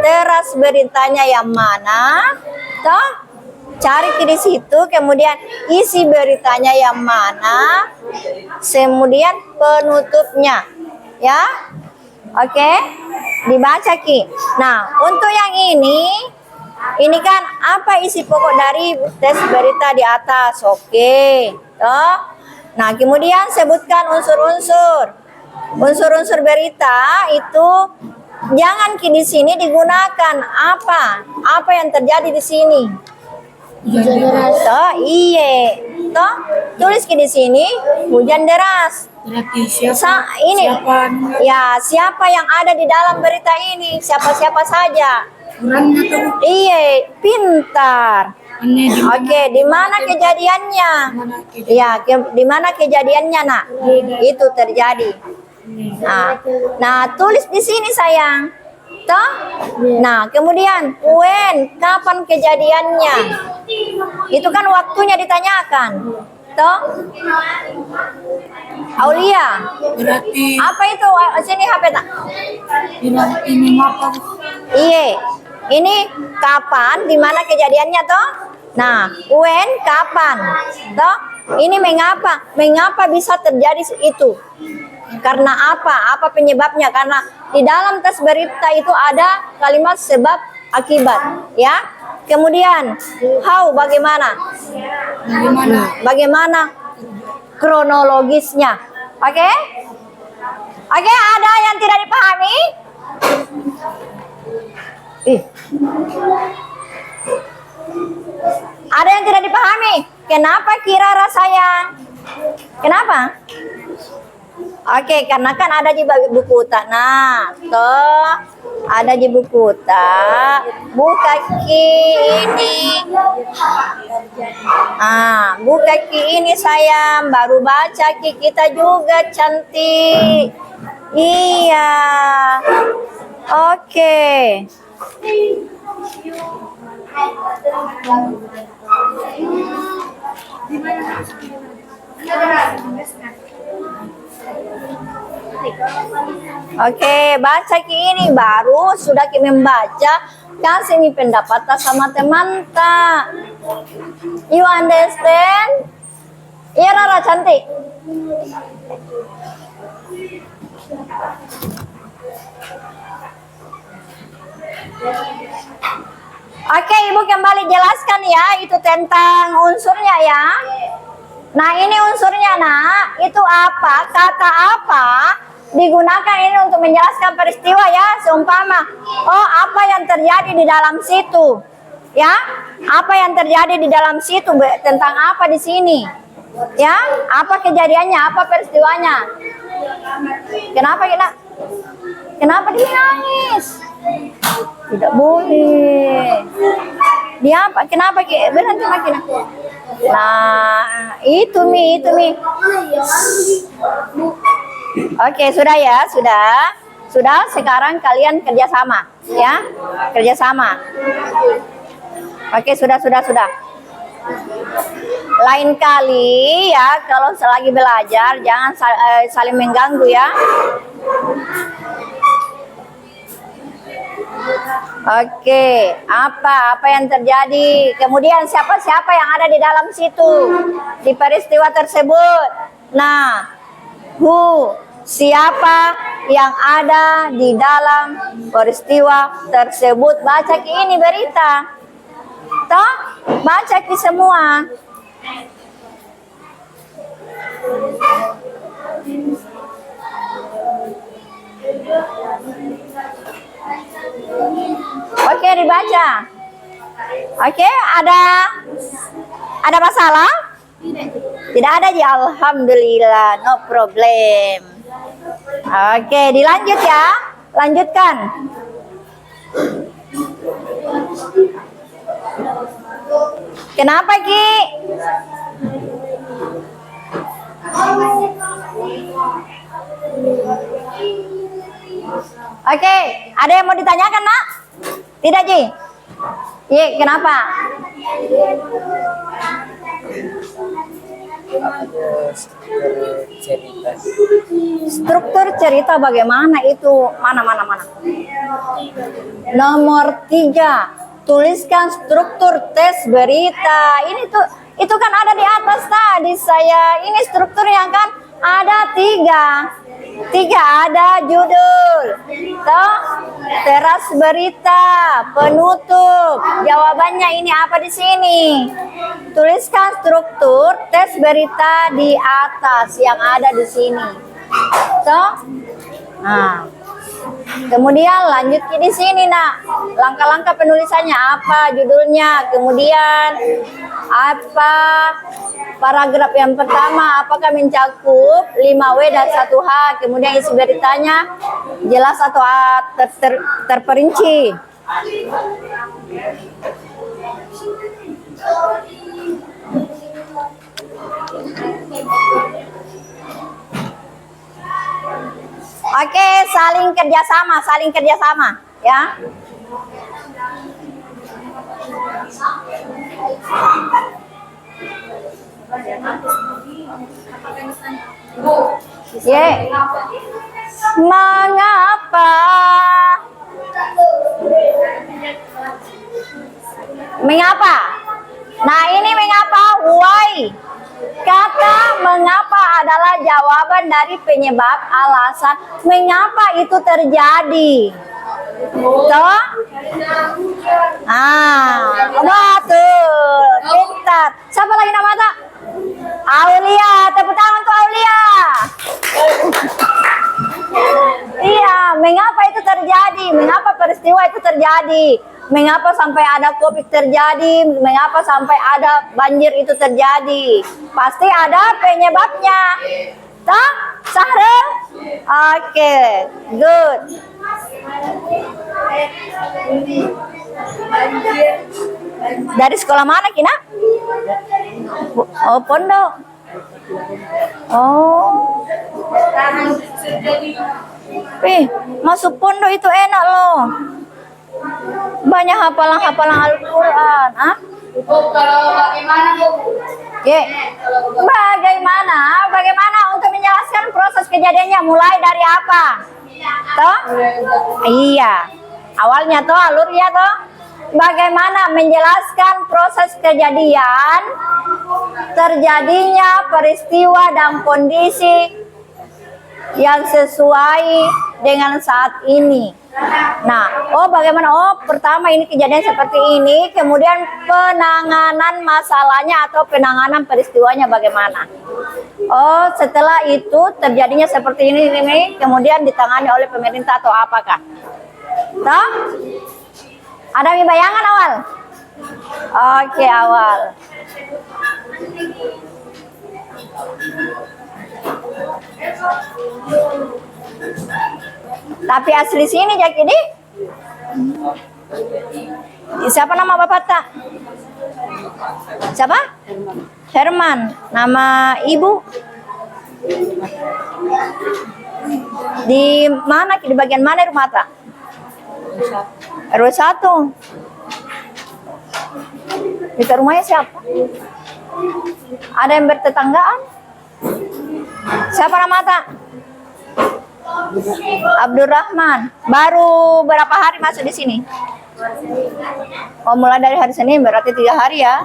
teras beritanya yang mana? Toh? Cari di situ, kemudian isi beritanya yang mana? Kemudian penutupnya. Ya? Oke? Dibaca Ki. Nah, untuk yang ini kan apa isi pokok dari tes berita di atas? Oke. Toh? Nah, kemudian sebutkan unsur-unsur. Unsur-unsur berita itu jangan di sini digunakan apa? Apa yang terjadi di sini? Hujan deras. Toh, iya. Toh, tulis di sini hujan deras. Berarti siapa siapa yang ada di dalam berita ini? Siapa-siapa saja. orangnya tuh? Iya, pintar. Oke, di mana kejadiannya? Ya, di mana kejadiannya, nak? Itu terjadi. Nah, tulis di sini sayang. Toh? Nah, kemudian when, kapan kejadiannya? Itu kan waktunya ditanyakan. Toh? Aulia. Berarti Apa itu? Sini HP tak? ini apa? Iya. Ini kapan, di mana kejadiannya toh? Nah, when, kapan? Toh? Ini mengapa? Mengapa bisa terjadi itu? Karena apa? Apa penyebabnya? Karena di dalam tes berita itu ada kalimat sebab akibat, ya. Kemudian how, bagaimana? Bagaimana kronologisnya? Oke? Oke, ada yang tidak dipahami? Ada yang tidak dipahami? Kenapa Kirara sayang? Kenapa? Oke, karena kan ada di buku tak. Nah, toh ada di buku tak. Buka Ki ini. Buka Ki ini sayang. Baru baca Ki, kita juga cantik. Iya. Oke. Oke, baca Ki ini baru sudah Ki membaca, kasih ini pendapat sama teman ta. You understand? Iya Rara cantik. Oke, Ibu kembali jelaskan ya, itu tentang unsurnya ya. Nah, ini unsurnya, Nak. Itu apa? Kata apa digunakan ini untuk menjelaskan peristiwa ya, seumpama oh apa yang terjadi di dalam situ. Ya, apa yang terjadi di dalam situ, tentang apa di sini? Ya, apa kejadiannya, apa peristiwanya? Kenapa kita? Kenapa dia nangis? Tidak boleh. Dia apa? Kenapa berhenti makin? Nah, itu Mi. Oke, sudah ya, sudah. Sudah, sekarang kalian kerjasama, ya, kerjasama. Oke, sudah. Lain kali ya, kalau selagi belajar jangan saling mengganggu ya. Oke, apa yang terjadi? Kemudian siapa yang ada di dalam situ di peristiwa tersebut? Nah, siapa yang ada di dalam peristiwa tersebut? Baca ini berita. Toh, baca semua. Oke, dibaca. Oke, ada masalah? Tidak ada ya, alhamdulillah, no problem. Oke, dilanjut ya. Lanjutkan. Kenapa, Ki? Oke, ada yang mau ditanyakan, Nak? Tidak, Ji? Iya, kenapa? Struktur cerita bagaimana itu? Mana? Nomor 3. Tuliskan struktur tes berita. Itu kan ada di atas tadi saya. Ini strukturnya kan ada 3. 3 ada judul, toh, teras berita, penutup. Jawabannya ini apa di sini? Tuliskan struktur tes berita di atas yang ada di sini. Toh? Nah. Kemudian lanjut di sini, Nak. Langkah-langkah penulisannya apa, judulnya, kemudian apa paragraf yang pertama, apakah mencakup 5W dan 1H, kemudian isi beritanya jelas atau terperinci. Oke, saling kerjasama ya. Mengapa? Nah, ini mengapa? Why? Kata mengapa adalah jawaban dari penyebab, alasan mengapa itu terjadi. Toh? Betul. Pintar. Siapa lagi nama tak? Aulia. Tepuk tangan untuk Aulia. Iya, mengapa itu terjadi? Mengapa peristiwa itu terjadi? Mengapa sampai ada COVID terjadi? Mengapa sampai ada banjir itu terjadi? Pasti ada penyebabnya. Toh, Sahrul? Oke, good. Dari sekolah mana, Kina? Oh, pondok. Oh. Masuk pondok itu enak loh. Banyak hafalan Al-Quran. Bagaimana untuk menjelaskan proses kejadiannya, mulai dari apa? Toh? Iya. Awalnya toh, alurnya toh. Bagaimana menjelaskan proses kejadian terjadinya peristiwa dan kondisi yang sesuai dengan saat ini. Nah, bagaimana? Pertama ini kejadian seperti ini, kemudian penanganan masalahnya atau penanganan peristiwanya bagaimana? Setelah itu terjadinya seperti ini, kemudian ditangani oleh pemerintah atau apakah? Toh? Ada bayangan awal? Oke, awal. Tapi asli sini jadi siapa nama bapak tak? Siapa? Herman. Nama ibu? Di mana? Di bagian mana rumah tak? RW 1. Dekat rumahnya siapa? Ada yang bertetanggaan? Siapa nama tak? Abdurrahman. Baru berapa hari masuk di sini? Mulai dari hari Senin, berarti 3 hari ya.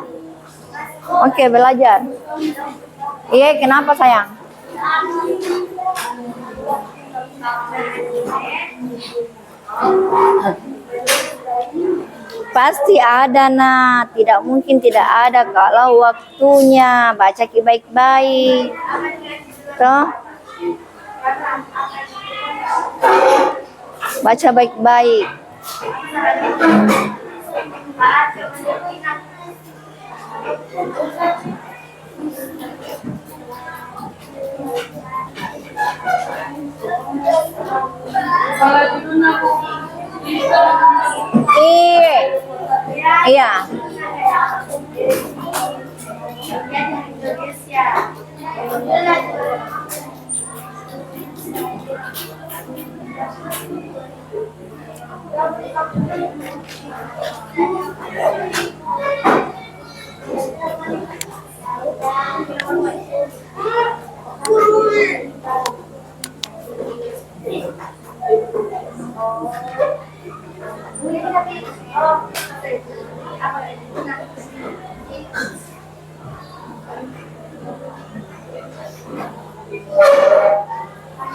Oke, belajar. Iya, kenapa sayang? Pasti ada, nak. Tidak mungkin tidak ada kalau waktunya. Baca baik-baik. Toh? Baca baik-baik. Iya.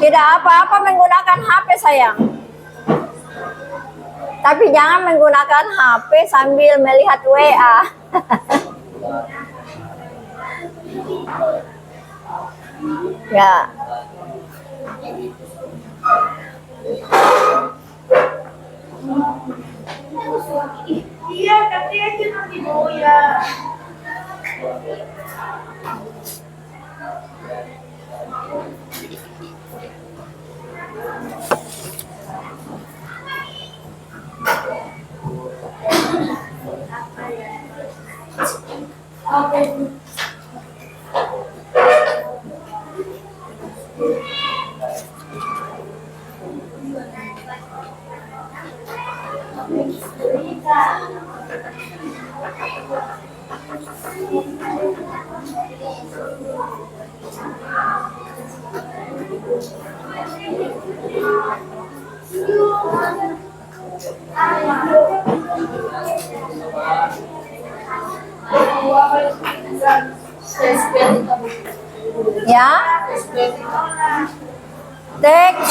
Tidak apa-apa menggunakan HP sayang. Tapi jangan menggunakan HP sambil melihat WA. Ya. Iya, katanya kita mau ya. Ya, teks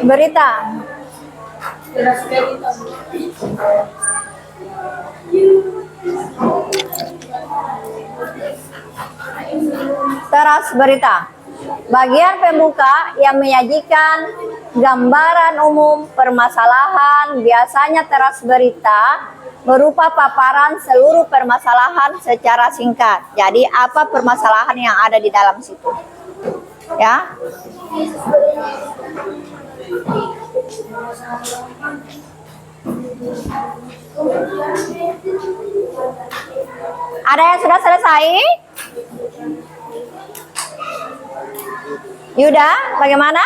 berita. Teras berita. Bagian pembuka yang menyajikan gambaran umum permasalahan, biasanya teras berita berupa paparan seluruh permasalahan secara singkat. Jadi apa permasalahan yang ada di dalam situ? Ya. Ada yang sudah selesai? Yuda, bagaimana?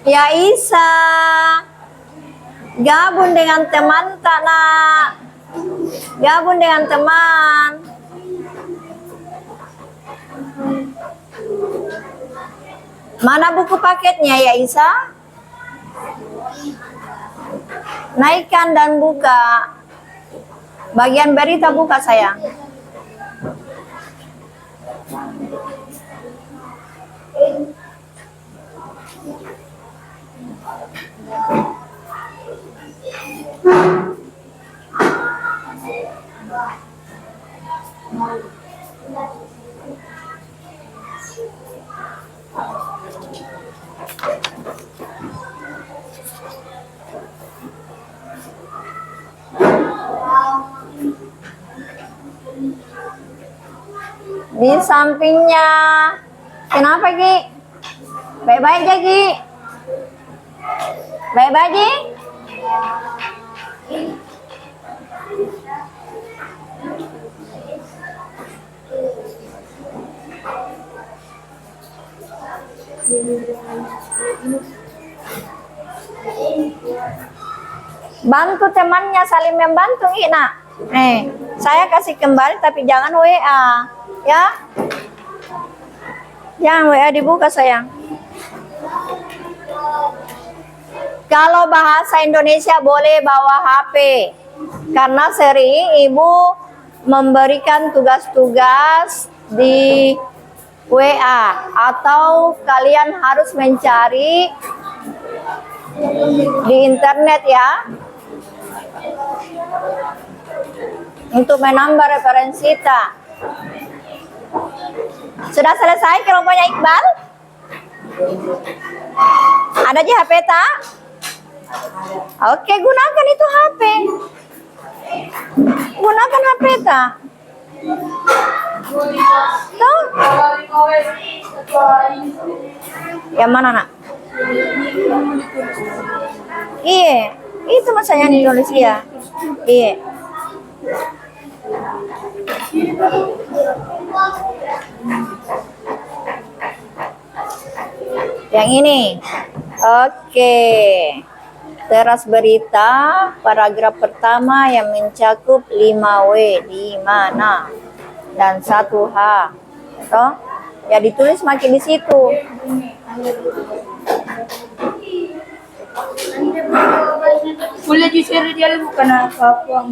Ya Isa, gabung dengan teman tak nak? Gabung dengan teman. Mana buku paketnya ya Isa? Naikkan dan buka. Bagian berita buka sayang. Di sampingnya. Kenapa Ki? Baik-baik aja Ki. Baik-baik aja. Bantu temannya, saling membantu nak. Saya kasih kembali tapi jangan WA, ya. Jangan WA dibuka sayang. Kalau bahasa Indonesia boleh bawa HP, karena sering ibu memberikan tugas-tugas di WA atau kalian harus mencari di internet ya, untuk menambah referensi kita. Sudah selesai kelompoknya Iqbal? Ada di HP tak? Oke, gunakan itu HP. Gunakan HP tak? Tuh. Yang mana nak? Iya, itu masanya ditulis ya. Iya. Yang ini. Oke. Teras berita, paragraf pertama yang mencakup 5W di mana dan 1H. Toh? Ya ditulis makin di situ. Boleh di-share dia bukan apa-apa.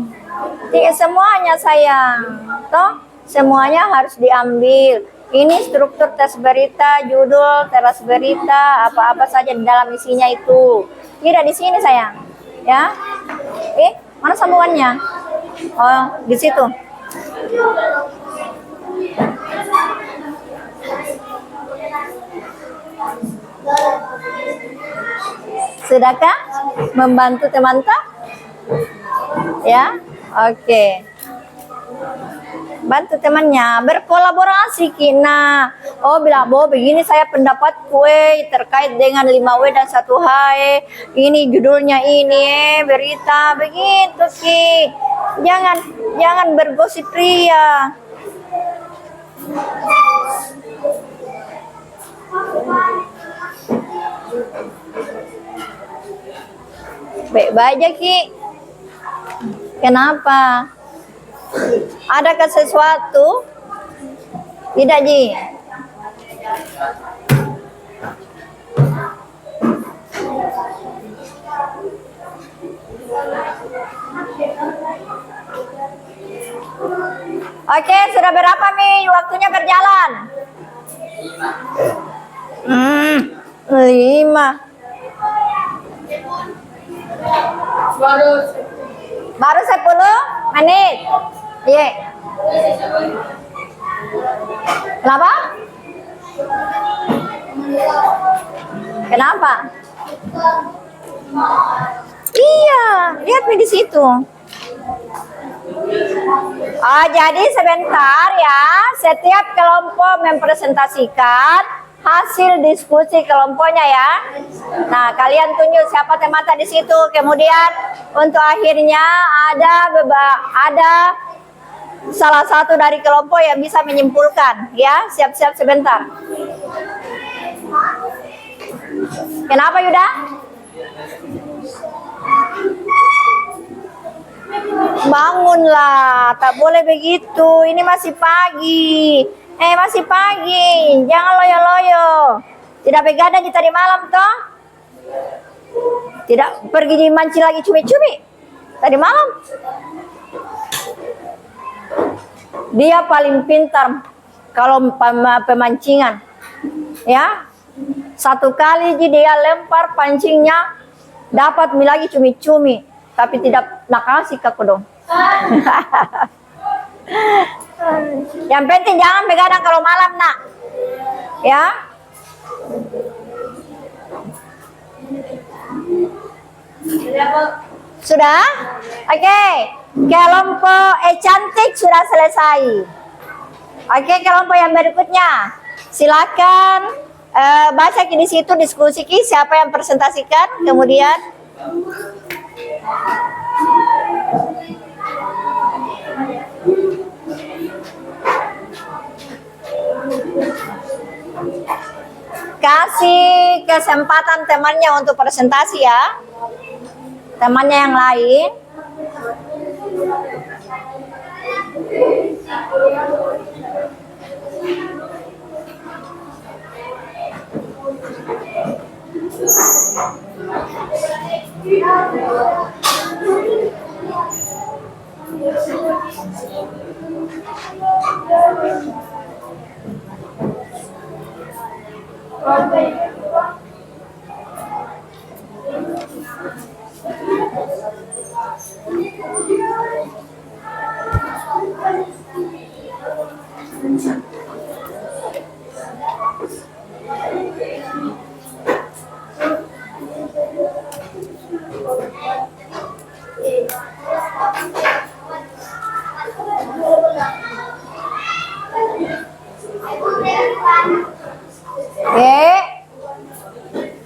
Semuanya sayang. Toh? Semuanya harus diambil. Ini struktur tes berita, judul, teras berita, apa-apa saja di dalam isinya itu. Tidak di sini sayang, ya. Mana sambungannya? Oh, di situ. Sudahkah membantu teman-teman? Ya, oke. Bantu temannya berkolaborasi Kina. Oh bilang, Bo begini saya pendapat kue terkait dengan 5W dan 1H. Ini judulnya ini berita begitu Ki. Jangan bergosip ria. Baik-baik aja Ki. Kenapa? Adakah sesuatu? Tidak Ji. Oke, sudah berapa Mi? Waktunya berjalan. 5. Baru 10 menit. Iya. Kenapa? Kenapa? Iya, lihat nih di situ. Jadi sebentar ya, setiap kelompok mempresentasikan hasil diskusi kelompoknya ya. Nah, kalian tunjuk siapa temata di situ. Kemudian untuk akhirnya ada salah satu dari kelompok yang bisa menyimpulkan ya. Siap-siap sebentar. Kenapa Yuda? Bangunlah, tak boleh begitu. Ini masih pagi. Masih pagi. Jangan loyo-loyo. Tidak begadang kita di malam toh? Tidak pergi mancing lagi cumi-cumi tadi malam. Dia paling pintar kalau pemancingan. Ya. Satu kali dia lempar pancingnya dapat lagi cumi-cumi, tapi tidak nak kasih ke dong. Yang penting jangan begadang kalau malam nak. Ya. Sudah? Oke. Kelompok cantik sudah selesai. Oke, kelompok yang berikutnya. Silakan baca di situ diskusi siapa yang presentasikan, kemudian kasih kesempatan temannya untuk presentasi ya, temannya yang lain.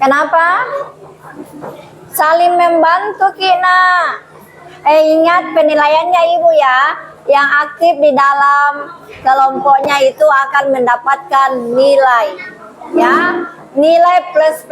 Kenapa? Saling membantu Kina. Ingat penilaiannya Ibu ya. Yang aktif di dalam kelompoknya itu akan mendapatkan nilai. Ya, nilai plus.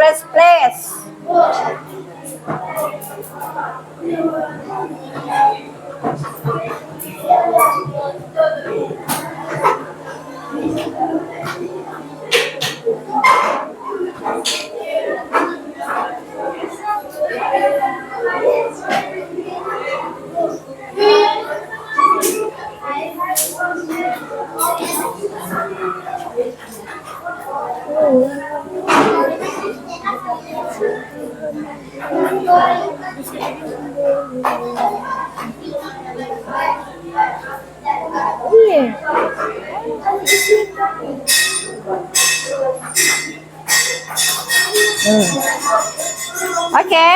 Oke.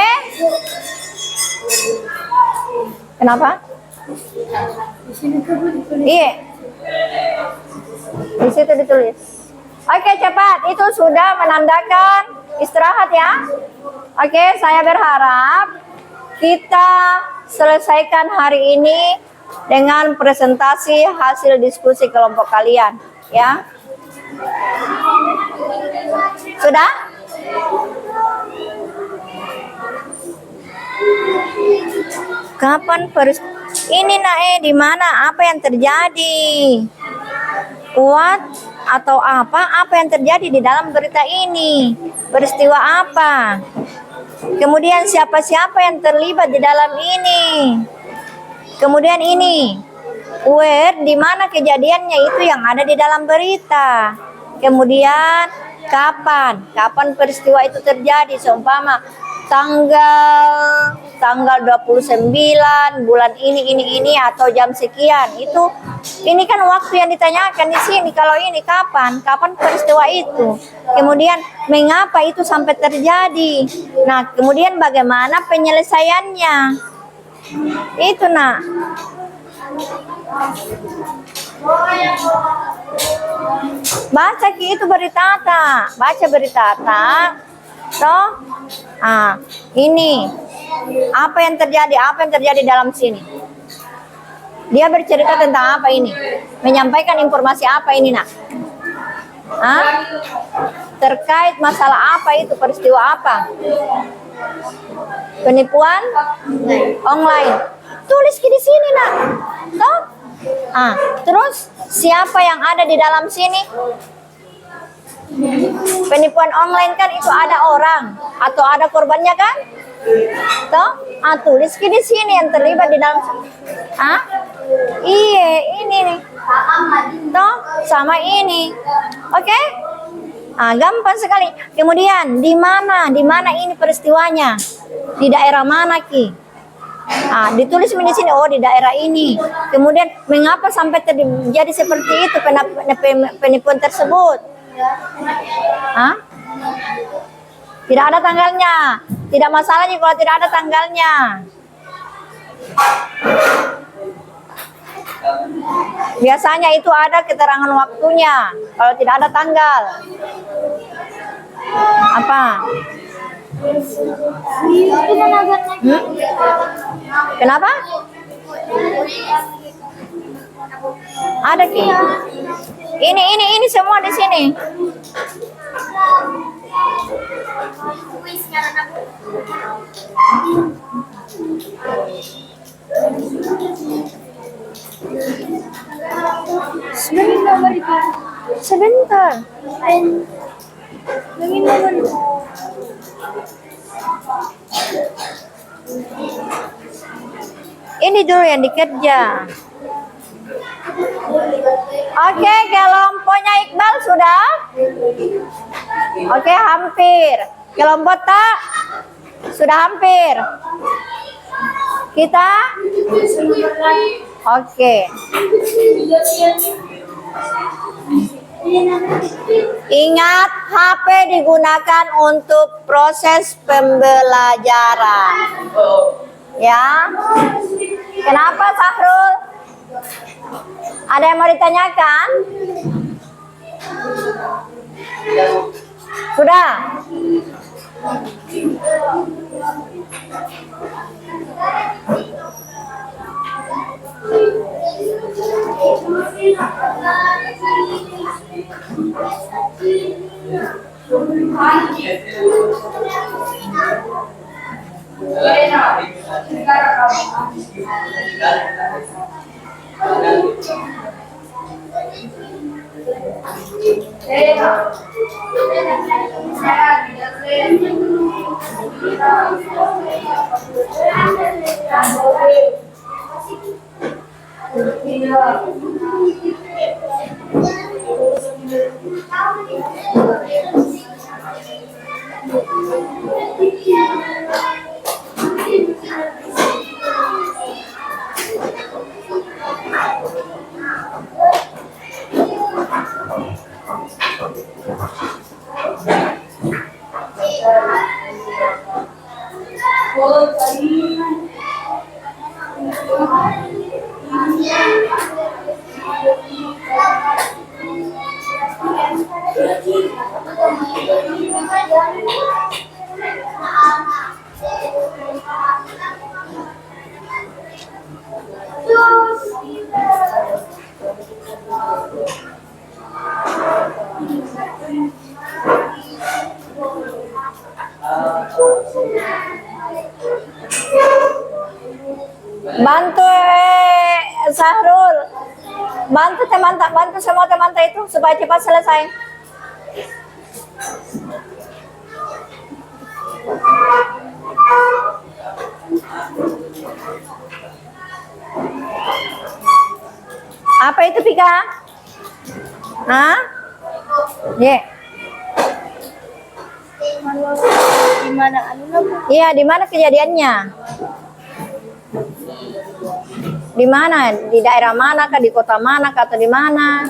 Kenapa? Iya. Di situ ditulis. Oke, cepat. Itu sudah menandakan istirahat ya. Oke, saya berharap kita selesaikan hari ini dengan presentasi hasil diskusi kelompok kalian, ya. Sudah? Kapan ini di mana? Apa yang terjadi? Kuat atau apa? Apa yang terjadi di dalam berita ini? Peristiwa apa? Kemudian siapa-siapa yang terlibat di dalam ini? Kemudian ini, where di mana kejadiannya itu yang ada di dalam berita. Kemudian kapan peristiwa itu terjadi? Seumpama tanggal 29 bulan ini atau jam sekian. Ini kan waktu yang ditanyakan di sini. Kalau ini kapan peristiwa itu, kemudian mengapa itu sampai terjadi, nah kemudian bagaimana penyelesaiannya, itu nak. Baca itu beritata, baca beritata toh. Ini apa yang terjadi dalam sini. Dia bercerita tentang apa ini? Menyampaikan informasi apa ini, nak? Terkait masalah apa itu, peristiwa apa? Penipuan online. Tulis di sini, nak. Toh? Terus siapa yang ada di dalam sini? Penipuan online kan itu ada orang atau ada korbannya kan? Toh? Tulis di sini yang terlibat di dalam. Iya, ini nih. Toh, sama ini. Oke? Gampang sekali. Kemudian di mana ini peristiwanya? Di daerah mana, Ki? Ditulis di sini, oh di daerah ini. Kemudian mengapa sampai terjadi seperti itu penipuan tersebut? Tidak ada tanggalnya. Tidak masalahnya kalau tidak ada tanggalnya. Biasanya itu ada keterangan waktunya. Kalau tidak ada tanggal, apa? Kenapa? Ada Ki. Ini semua di sini. Sebentar. Ini dulu yang dikerja. Oke, kelompoknya Iqbal sudah? Oke, hampir. Kelompok tak? Sudah hampir. Kita? Oke. Ingat, HP digunakan untuk proses pembelajaran. Ya. Kenapa, Sahrul? Ada yang mau ditanyakan? Sudah? Bantu Sahrul, bantu semua teman-teman itu supaya cepat selesai. Apa itu Pika? Yeah. di mana anu Bu? Iya, di mana kejadiannya? Di mana? Di daerah mana kah? Di kota mana kah? Atau di mana?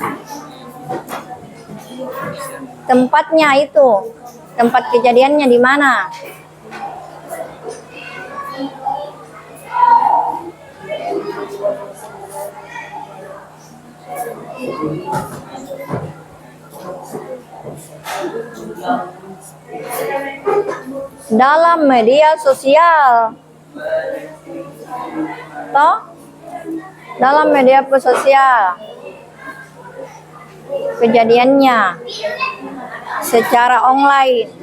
Tempatnya itu, tempat kejadiannya di mana? Dalam media sosial. Toh? Dalam media sosial. Kejadiannya secara online.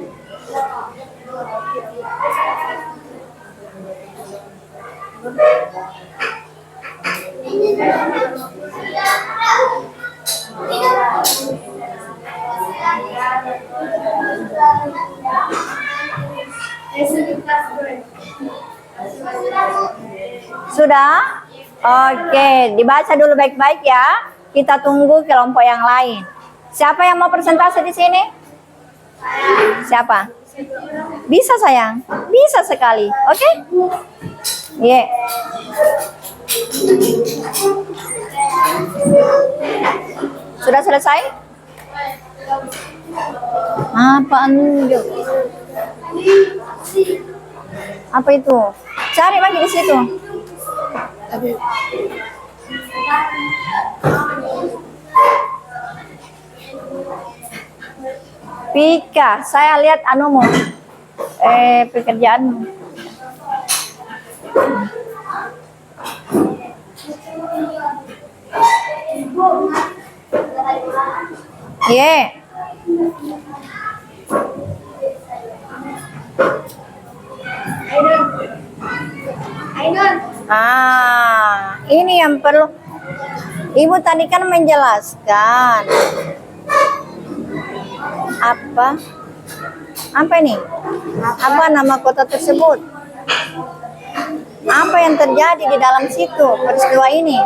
Sudah? Oke, dibaca dulu baik-baik ya. Kita tunggu kelompok yang lain. Siapa yang mau presentasi di sini? Siapa? Bisa sayang? Bisa sekali. Oke? Yeah. Sudah selesai? Apaan juga? Apa itu? Cari lagi di situ. Pika, saya lihat anumu, pekerjaanmu. Yeah. Ini yang perlu. Ibu tadi kan menjelaskan apa ini? Apa nama kota tersebut? Apa yang terjadi di dalam situ peristiwa ini?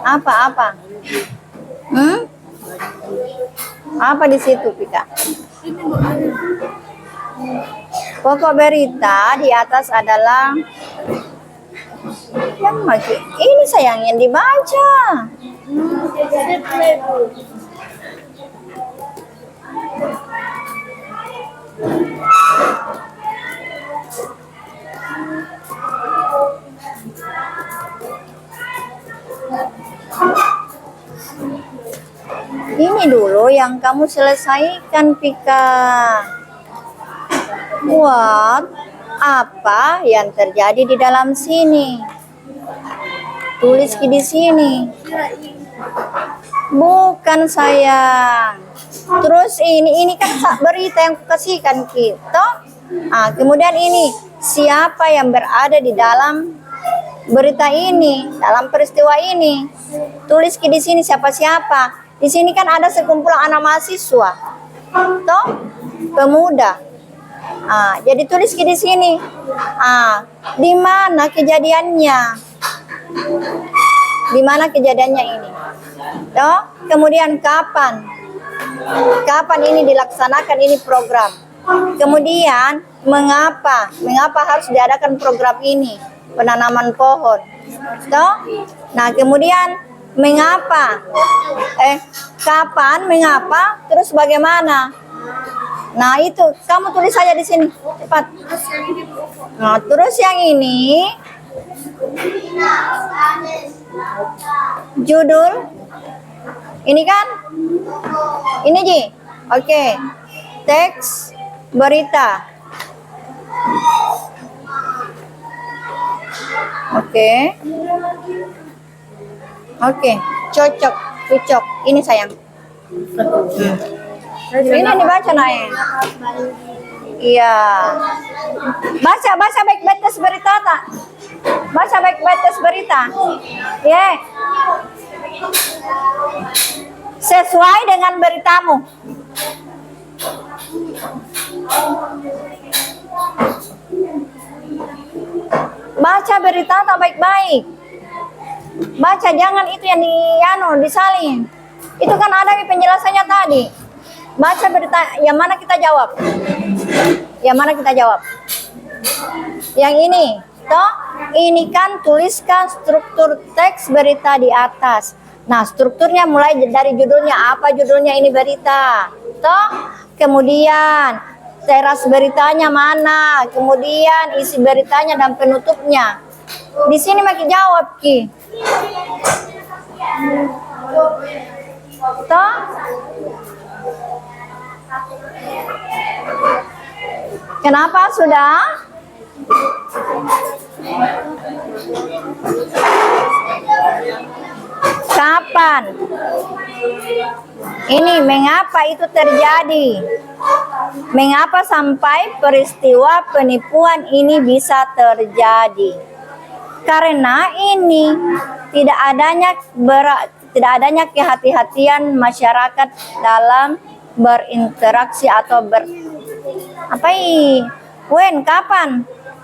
Apa? Apa di situ, Pika? Pokok berita di atas adalah yang maksud ini sayang yang dibaca. Ini dulu yang kamu selesaikan, Pika. Buat apa yang terjadi di dalam sini? Tulis di sini. Bukan sayang. Terus ini kan berita yang kasihkan kita. Kemudian ini siapa yang berada di dalam berita ini, dalam peristiwa ini? Tulis di sini siapa-siapa. Di sini kan ada sekumpulan anak mahasiswa, toh pemuda. Jadi tulis di sini. Di mana kejadiannya? Di mana kejadiannya ini? Toh, kemudian kapan? Kapan ini dilaksanakan ini program? Kemudian mengapa? Mengapa harus diadakan program ini? Penanaman pohon. Toh? Nah, kemudian mengapa? Kapan? Mengapa? Terus bagaimana? Nah, itu kamu tulis saja di sini, cepat. Nah, terus yang ini judul ini kan? Ini Ji. Oke. Teks berita. Oke, cocok. Ini sayang. Ini yang dibaca Nae. Iya. Baca baik-baik tes berita tak? Baca baik-baik tes berita. Ya. Sesuai dengan beritamu. Baca berita tak baik-baik. Baca, jangan itu yang disalin. Itu kan ada penjelasannya tadi. Baca berita yang mana kita jawab. Yang mana kita jawab? Yang ini. Toh, ini kan tuliskan struktur teks berita di atas. Nah, strukturnya mulai dari judulnya. Apa judulnya ini berita? Toh, kemudian teras beritanya mana? Kemudian isi beritanya dan penutupnya. Di sini makin jawab, Ki. Toh? Kenapa sudah? Kapan? Ini mengapa itu terjadi? Mengapa sampai peristiwa penipuan ini bisa terjadi? Karena ini tidak adanya kehati-hatian masyarakat dalam berinteraksi atau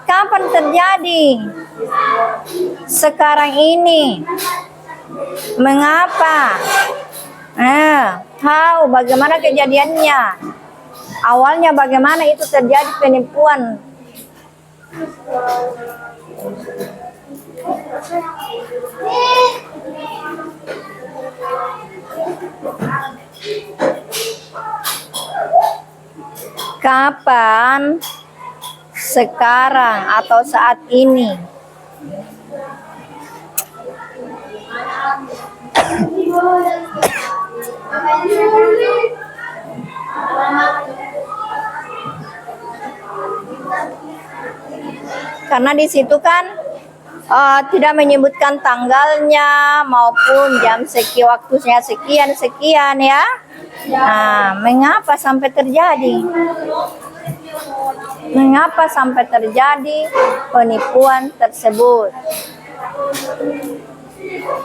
kapan terjadi? Sekarang ini. Mengapa? Tahu bagaimana kejadiannya? Awalnya bagaimana itu terjadi penipuan? Kapan? Sekarang atau saat ini? Karena di situ kan tidak menyebutkan tanggalnya maupun jam waktunya sekian ya. Nah, mengapa sampai terjadi? Mengapa sampai terjadi penipuan tersebut?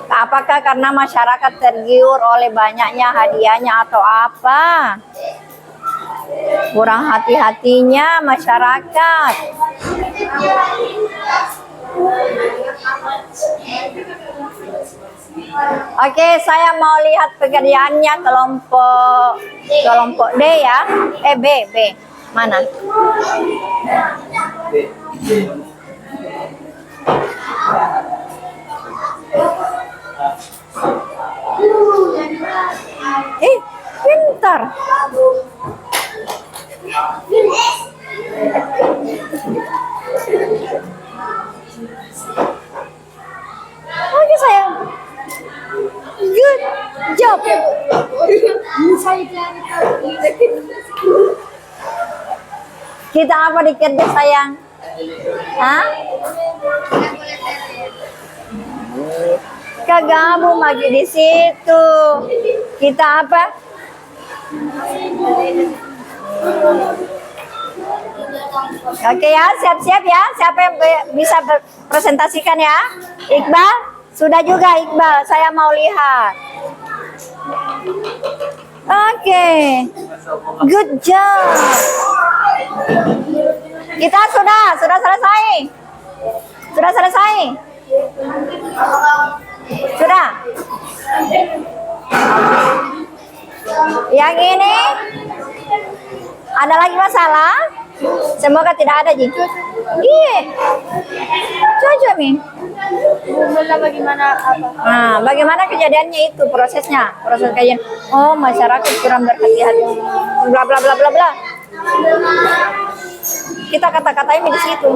Apakah karena masyarakat tergiur oleh banyaknya hadiahnya atau apa? Kurang hati-hatinya masyarakat. Oke, saya mau lihat pekerjaannya kelompok D ya. B. Mana? Pintar. Oke sayang. Good job. Kita apa dikerja sayang? Hah? Kagabung lagi di situ. Kita apa? Oke ya, siap-siap ya. Siapa yang bisa presentasikan ya? Iqbal? Sudah juga Iqbal, saya mau lihat. Oke. Good job. Kita sudah selesai. Sudah selesai. Sudah. Yang ini ada lagi masalah? Semoga tidak ada, Ji. Iya. Cocok nih. Bagaimana apa? Nah, bagaimana kejadiannya itu proses kajian. Oh, masyarakat kurang berhati-hati. Bla bla bla bla bla. Kita kata-katain di situ.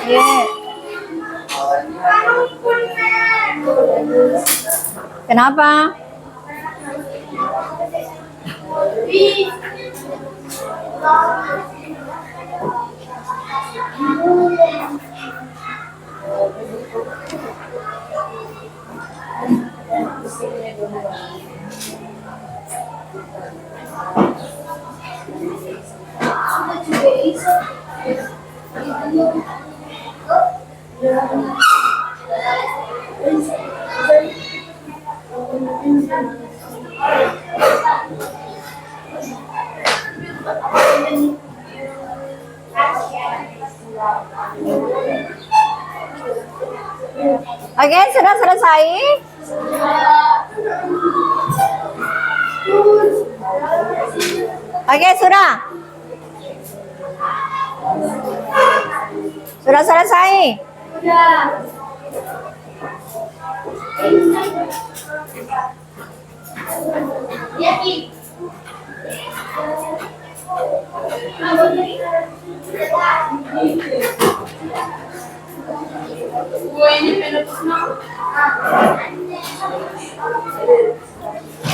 Ye. Kenapa? Oke, sudah selesai. Oke, sudah. Sudah selesai.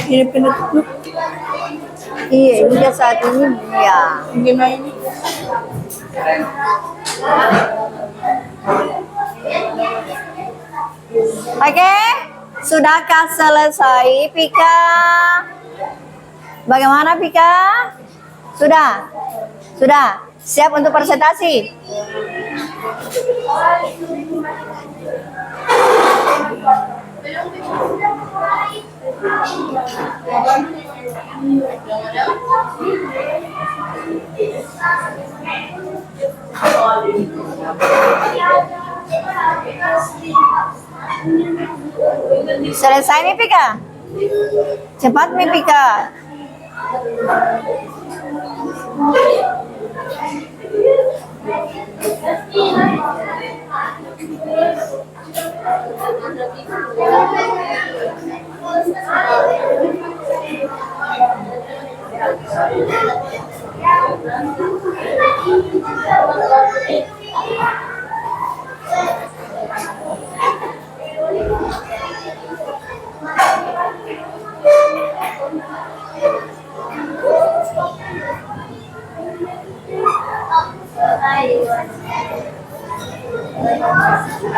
Ini penutup. Iya, hingga saat ini ya. Gimana ini? Oke, sudahkah selesai, Pika? Bagaimana, Pika? Sudah? Sudah? Siap untuk presentasi? Selesai nih, Pika? Cepat nih, Pika.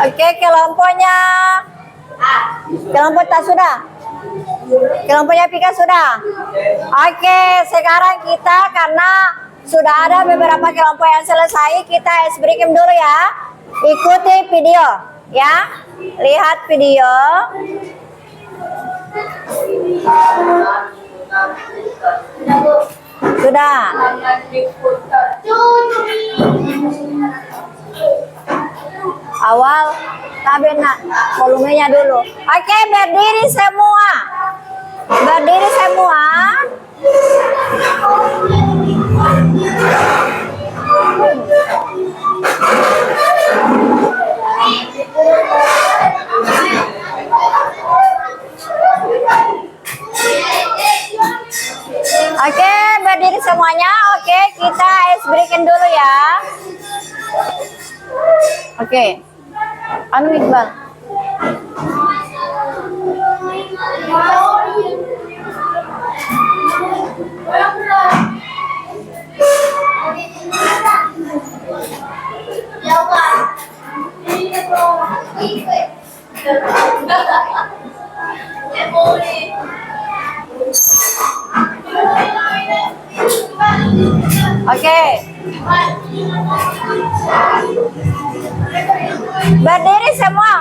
Oke, kelompoknya. Kelompok tak sudah? Kelompoknya Pika sudah? Oke, sekarang kita karena sudah ada beberapa kelompok yang selesai, kita ice breaking dulu ya. Ikuti video ya. Lihat video. Sudah. Awal tapi volumenya dulu. Oke, berdiri semua. Berdiri semua. Oke, berdiri semuanya. Oke, kita ice breaking dulu ya. Oke. Anu Iqbal. Oke. Berdiri semua.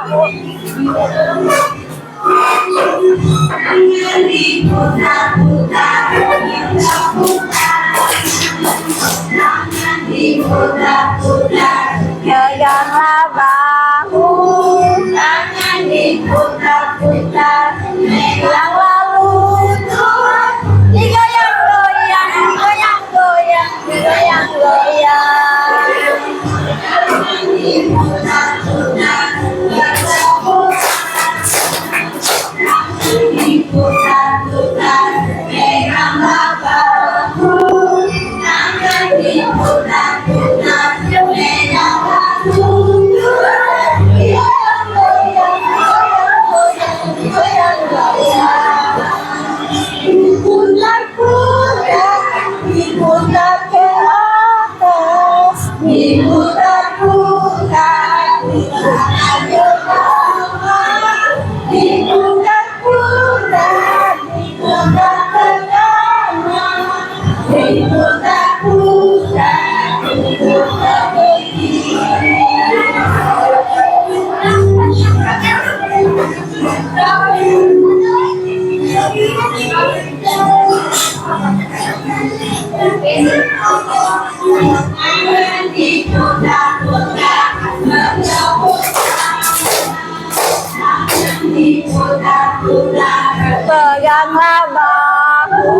Peganglah bahu,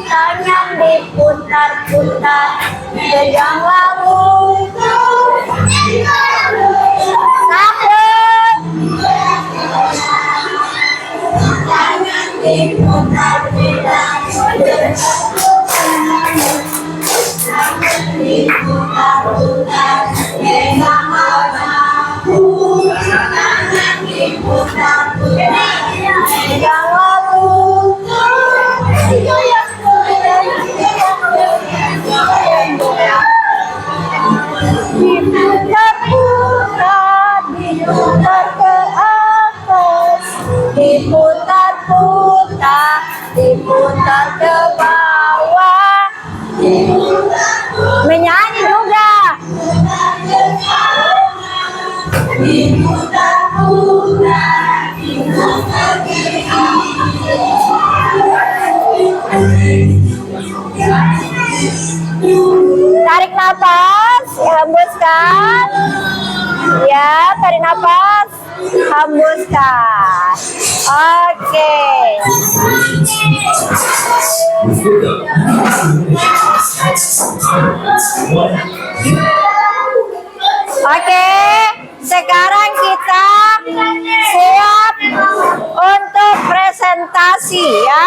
tangan diputar-putar, peganglah buku. Sahur. Peganglah buku. Diputar-putar, diputar ke atas, diputar-putar, diputar ke bawah. Menyanyi juga. Tarik nafas, hembuskan. Ya, tarik nafas, hembuskan. Oke. Oke, sekarang kita siap untuk presentasi ya,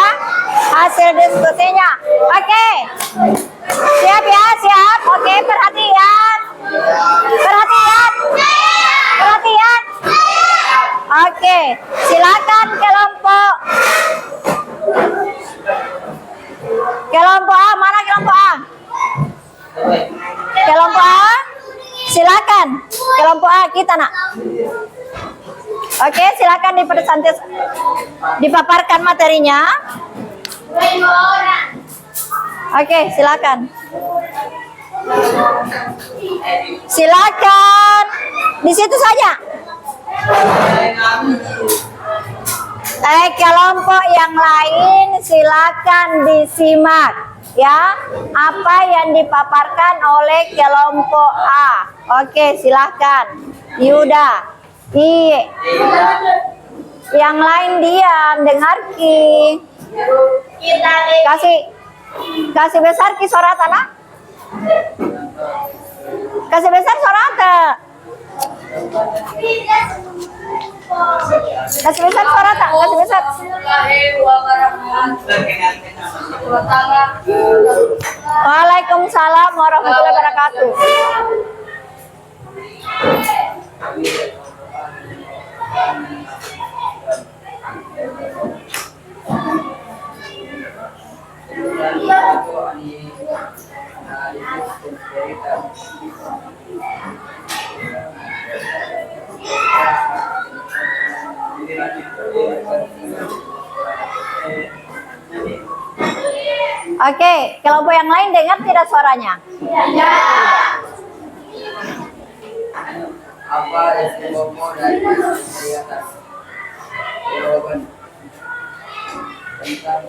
hasil diskusinya. Oke, siap ya, siap. Oke, perhatian, perhatian, perhatian. Oke, silakan kelompok A, mana kelompok A? Kelompok A, silakan. Kelompok A kita nak. Oke, silakan dipaparkan materinya. Oke, silakan. Silakan. Di situ saja. Kelompok yang lain silakan disimak ya apa yang dipaparkan oleh kelompok A. Oke, silakan. Yuda, yang lain diam, dengar Ki. Kasih besar Ki suara tanah. Kasih besar suara tanah. Kasih besar suara tak? Kasih besar. Waalaikumsalam warahmatullahi wabarakatuh. Oke, kelompok yang lain dengar tidak suaranya? Ya. Apa isi pokok dari di atas? Jawaban tentang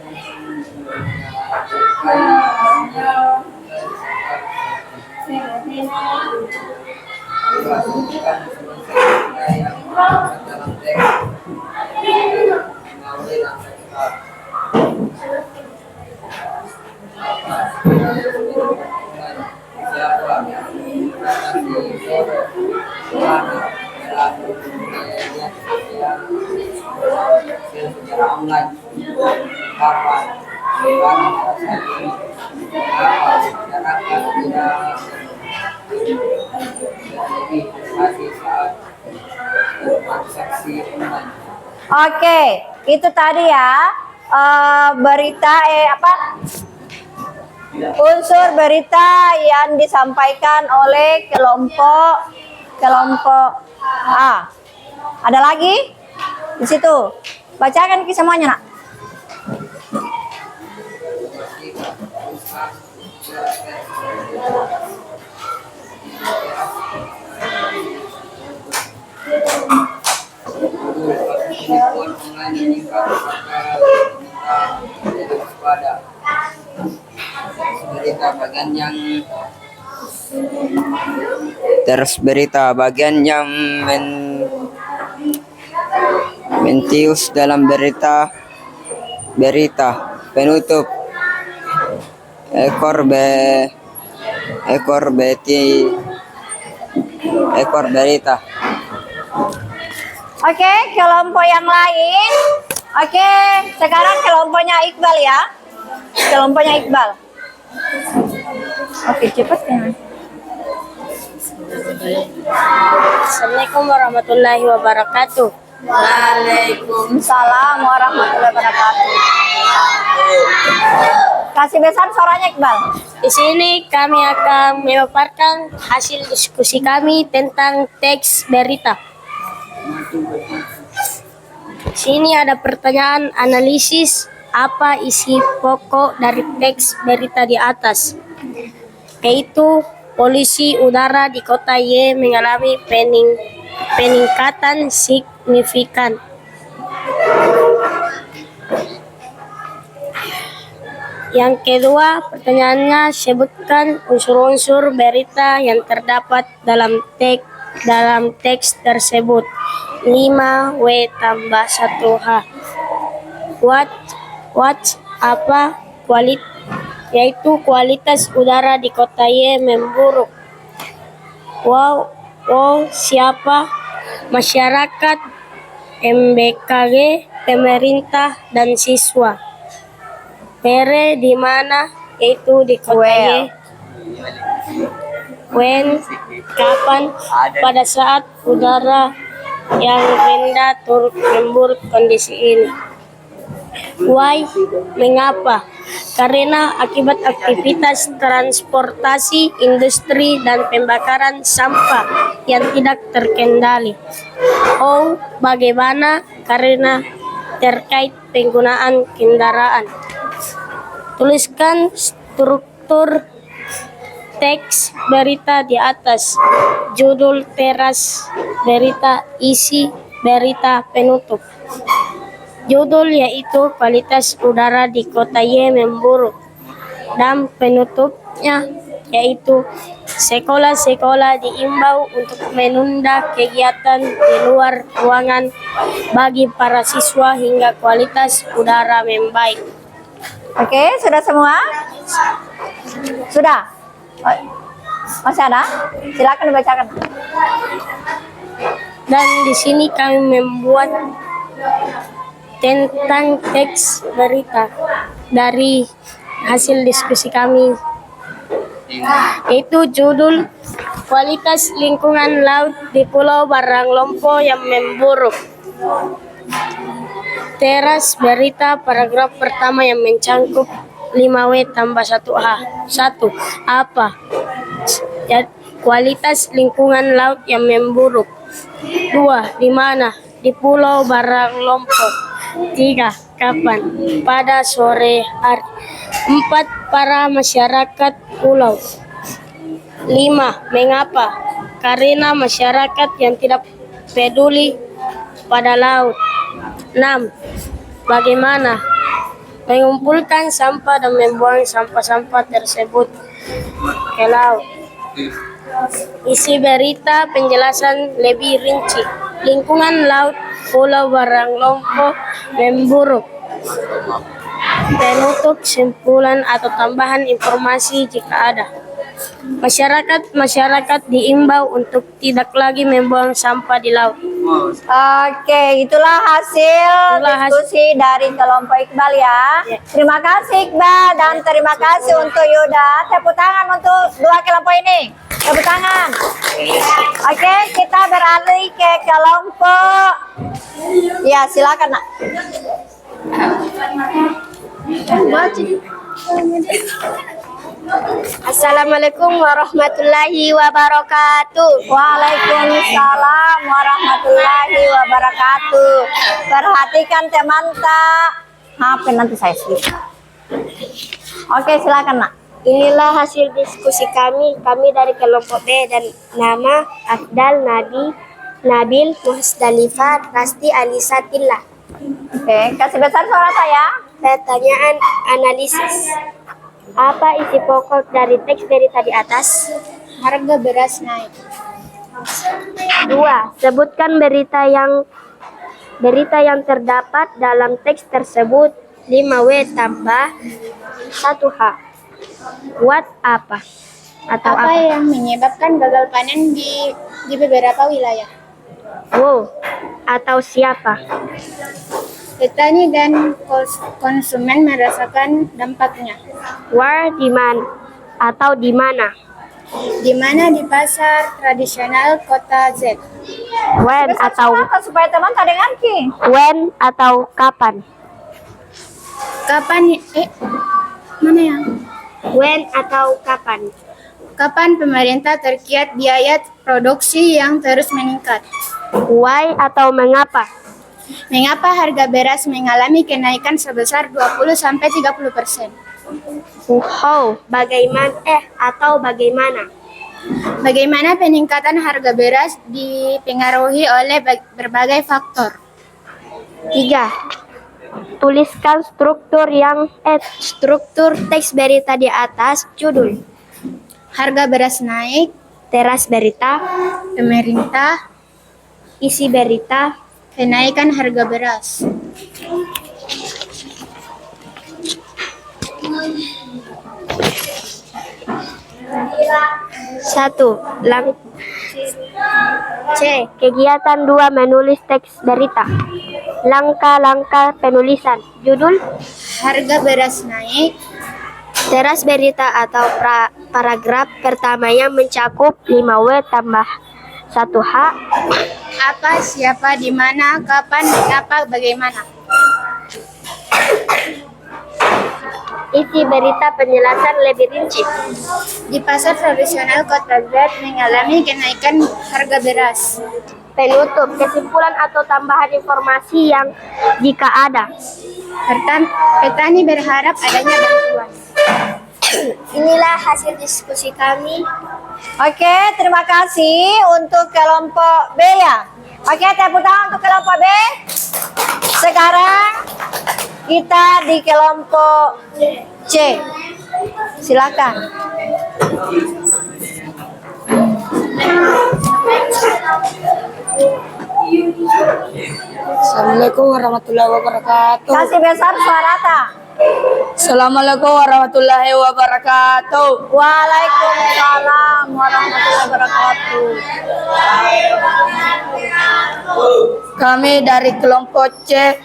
secara online kapan masyarakat tidak lebih masih saat transaksi online. Oke, itu tadi ya berita unsur berita yang disampaikan oleh kelompok A. Ada lagi di situ? Bacakan Ki semuanya nak. Berita bagian yang Terus berita bagian yang mentius dalam berita penutup ekor berita. Oke, kelompok yang lain. Oke, sekarang kelompoknya Iqbal ya. Kelompoknya Iqbal. Oke, cepat ya. Assalamualaikum warahmatullahi wabarakatuh. Waalaikumsalam warahmatullahi wabarakatuh. Kasih besar suaranya Iqbal. Di sini kami akan memaparkan hasil diskusi kami tentang teks berita. Sini ada pertanyaan analisis apa isi pokok dari teks berita di atas, yaitu polusi udara di kota Y mengalami peningkatan signifikan. Yang kedua, pertanyaannya sebutkan unsur-unsur berita yang terdapat dalam teks tersebut. 5W tambah 1H. What apa yaitu kualitas udara di kota Y memburuk. Wow siapa? Masyarakat, MBKG, pemerintah, dan siswa. Where di mana? Yaitu di kota Y. When kapan? Pada saat udara yang rendah turut memburuk kondisi ini. Why? Mengapa? Karena akibat aktivitas transportasi, industri, dan pembakaran sampah yang tidak terkendali. Oh, bagaimana? Karena terkait penggunaan kendaraan. Tuliskan struktur teks berita di atas. Judul teras berita, isi berita, penutup. Judul yaitu kualitas udara di kota Y memburuk, dan penutupnya yaitu sekolah-sekolah diimbau untuk menunda kegiatan di luar ruangan bagi para siswa hingga kualitas udara membaik. Oke, sudah semua? Sudah? Oh, masih ada? Silakan dibacakan. Dan di sini kami membuat tentang teks berita dari hasil diskusi kami, yaitu judul kualitas lingkungan laut di Pulau Baranglompo yang memburuk. Teras berita paragraf pertama yang mencangkup 5W tambah 1H. 1. Apa? Kualitas lingkungan laut yang memburuk. 2. Di mana? Di Pulau Baranglompo. 3. Kapan? Pada sore hari. 4. Para masyarakat pulau. 5. Mengapa? Karena masyarakat yang tidak peduli pada laut. 6. Bagaimana? Mengumpulkan sampah dan membuang sampah-sampah tersebut ke laut. Isi berita penjelasan lebih rinci. Lingkungan laut Pulau Baranglompo memburuk. Penutup, simpulan atau tambahan informasi jika ada. Masyarakat diimbau untuk tidak lagi membuang sampah di laut. Oke, itulah hasil diskusi dari kelompok Iqbal ya. Terima kasih Iqbal dan terima kasih untuk Yuda. Tepuk tangan untuk dua kelompok ini. Tepuk tangan. Oke, kita beralih ke kelompok. Ya, silakan Nak. Assalamualaikum warahmatullahi wabarakatuh. Waalaikumsalam warahmatullahi wabarakatuh. Perhatikan teman tak. HP nanti saya skip. Oke, silakan Nak. Inilah hasil diskusi kami dari kelompok B dan nama Afdal, Nabil, Musdalifah, Rasti, Alisatillah. Oke, kasih besar suara saya. Pertanyaan analisis. Apa isi pokok dari teks berita di atas? harga beras naik. 2. Sebutkan berita yang terdapat dalam teks tersebut. 5W tambah 1H. What apa? Atau Apa yang menyebabkan gagal panen di beberapa wilayah? Wow. Atau siapa? Petani dan konsumen merasakan dampaknya. Where, di mana? Atau di mana? Di mana? Di pasar tradisional kota Z. When atau supaya teman tak dengar ki. when atau kapan? Kapan? Mana ya? When atau kapan? Kapan pemerintah terkait biaya produksi yang terus meningkat? Why atau mengapa? Mengapa harga beras mengalami kenaikan sebesar 20-30%? How, bagaimana atau bagaimana? Bagaimana peningkatan harga beras dipengaruhi oleh berbagai faktor? 3. Tuliskan struktur teks berita di atas. Judul, Harga beras naik, teras berita, pemerintah, isi berita, kenaikan harga beras. Satu. C. Kegiatan 2 menulis teks berita. Langkah-langkah penulisan. Judul, Harga beras naik, teras berita atau paragraf pertamanya mencakup 5W tambah 1H. apa, siapa, di mana, kapan, mengapa, bagaimana. Isi berita penjelasan lebih rinci. Di pasar tradisional kota Z mengalami kenaikan harga beras. Penutup, kesimpulan atau tambahan informasi yang jika ada. Petani berharap adanya bantuan. Inilah hasil diskusi kami. Oke, terima kasih untuk kelompok B ya. Oke, tepuk tangan untuk kelompok B. Sekarang kita di kelompok C. Silakan. Assalamualaikum warahmatullahi wabarakatuh. Kasih besar suara tak? Assalamualaikum warahmatullahi wabarakatuh. Waalaikumsalam warahmatullahi wabarakatuh. Kami dari kelompok C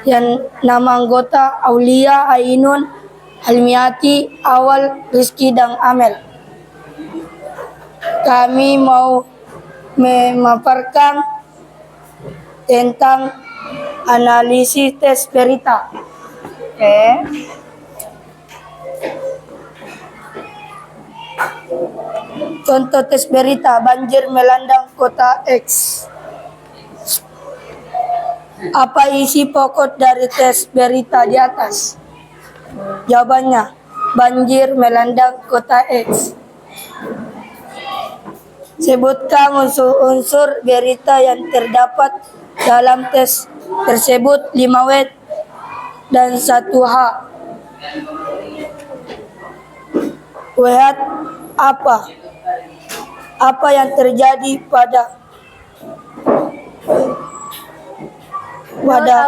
yang nama anggota Aulia, Ainun, Halmiati, Awal, Rizky, dan Amel. Kami mau memaparkan tentang analisis tes berita. Oke. Contoh tes berita, banjir melanda kota X. Apa isi pokok dari tes berita di atas? Jawabannya, banjir melanda kota X. Sebutkan unsur-unsur berita yang terdapat dalam tes tersebut. 5W dan 1H. Lihat apa? Apa yang terjadi pada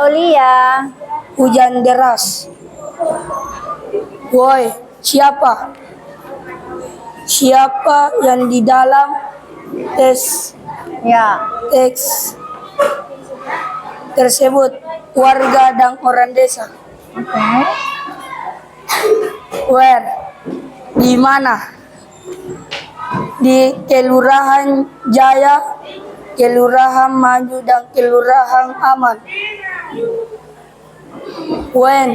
Aulia. hujan deras? Woi, siapa? Siapa yang di dalam teks Ya. tersebut? Warga dan orang desa. Oke. Where? Di mana? Di Kelurahan Jaya, Kelurahan Maju, dan Kelurahan Aman. When?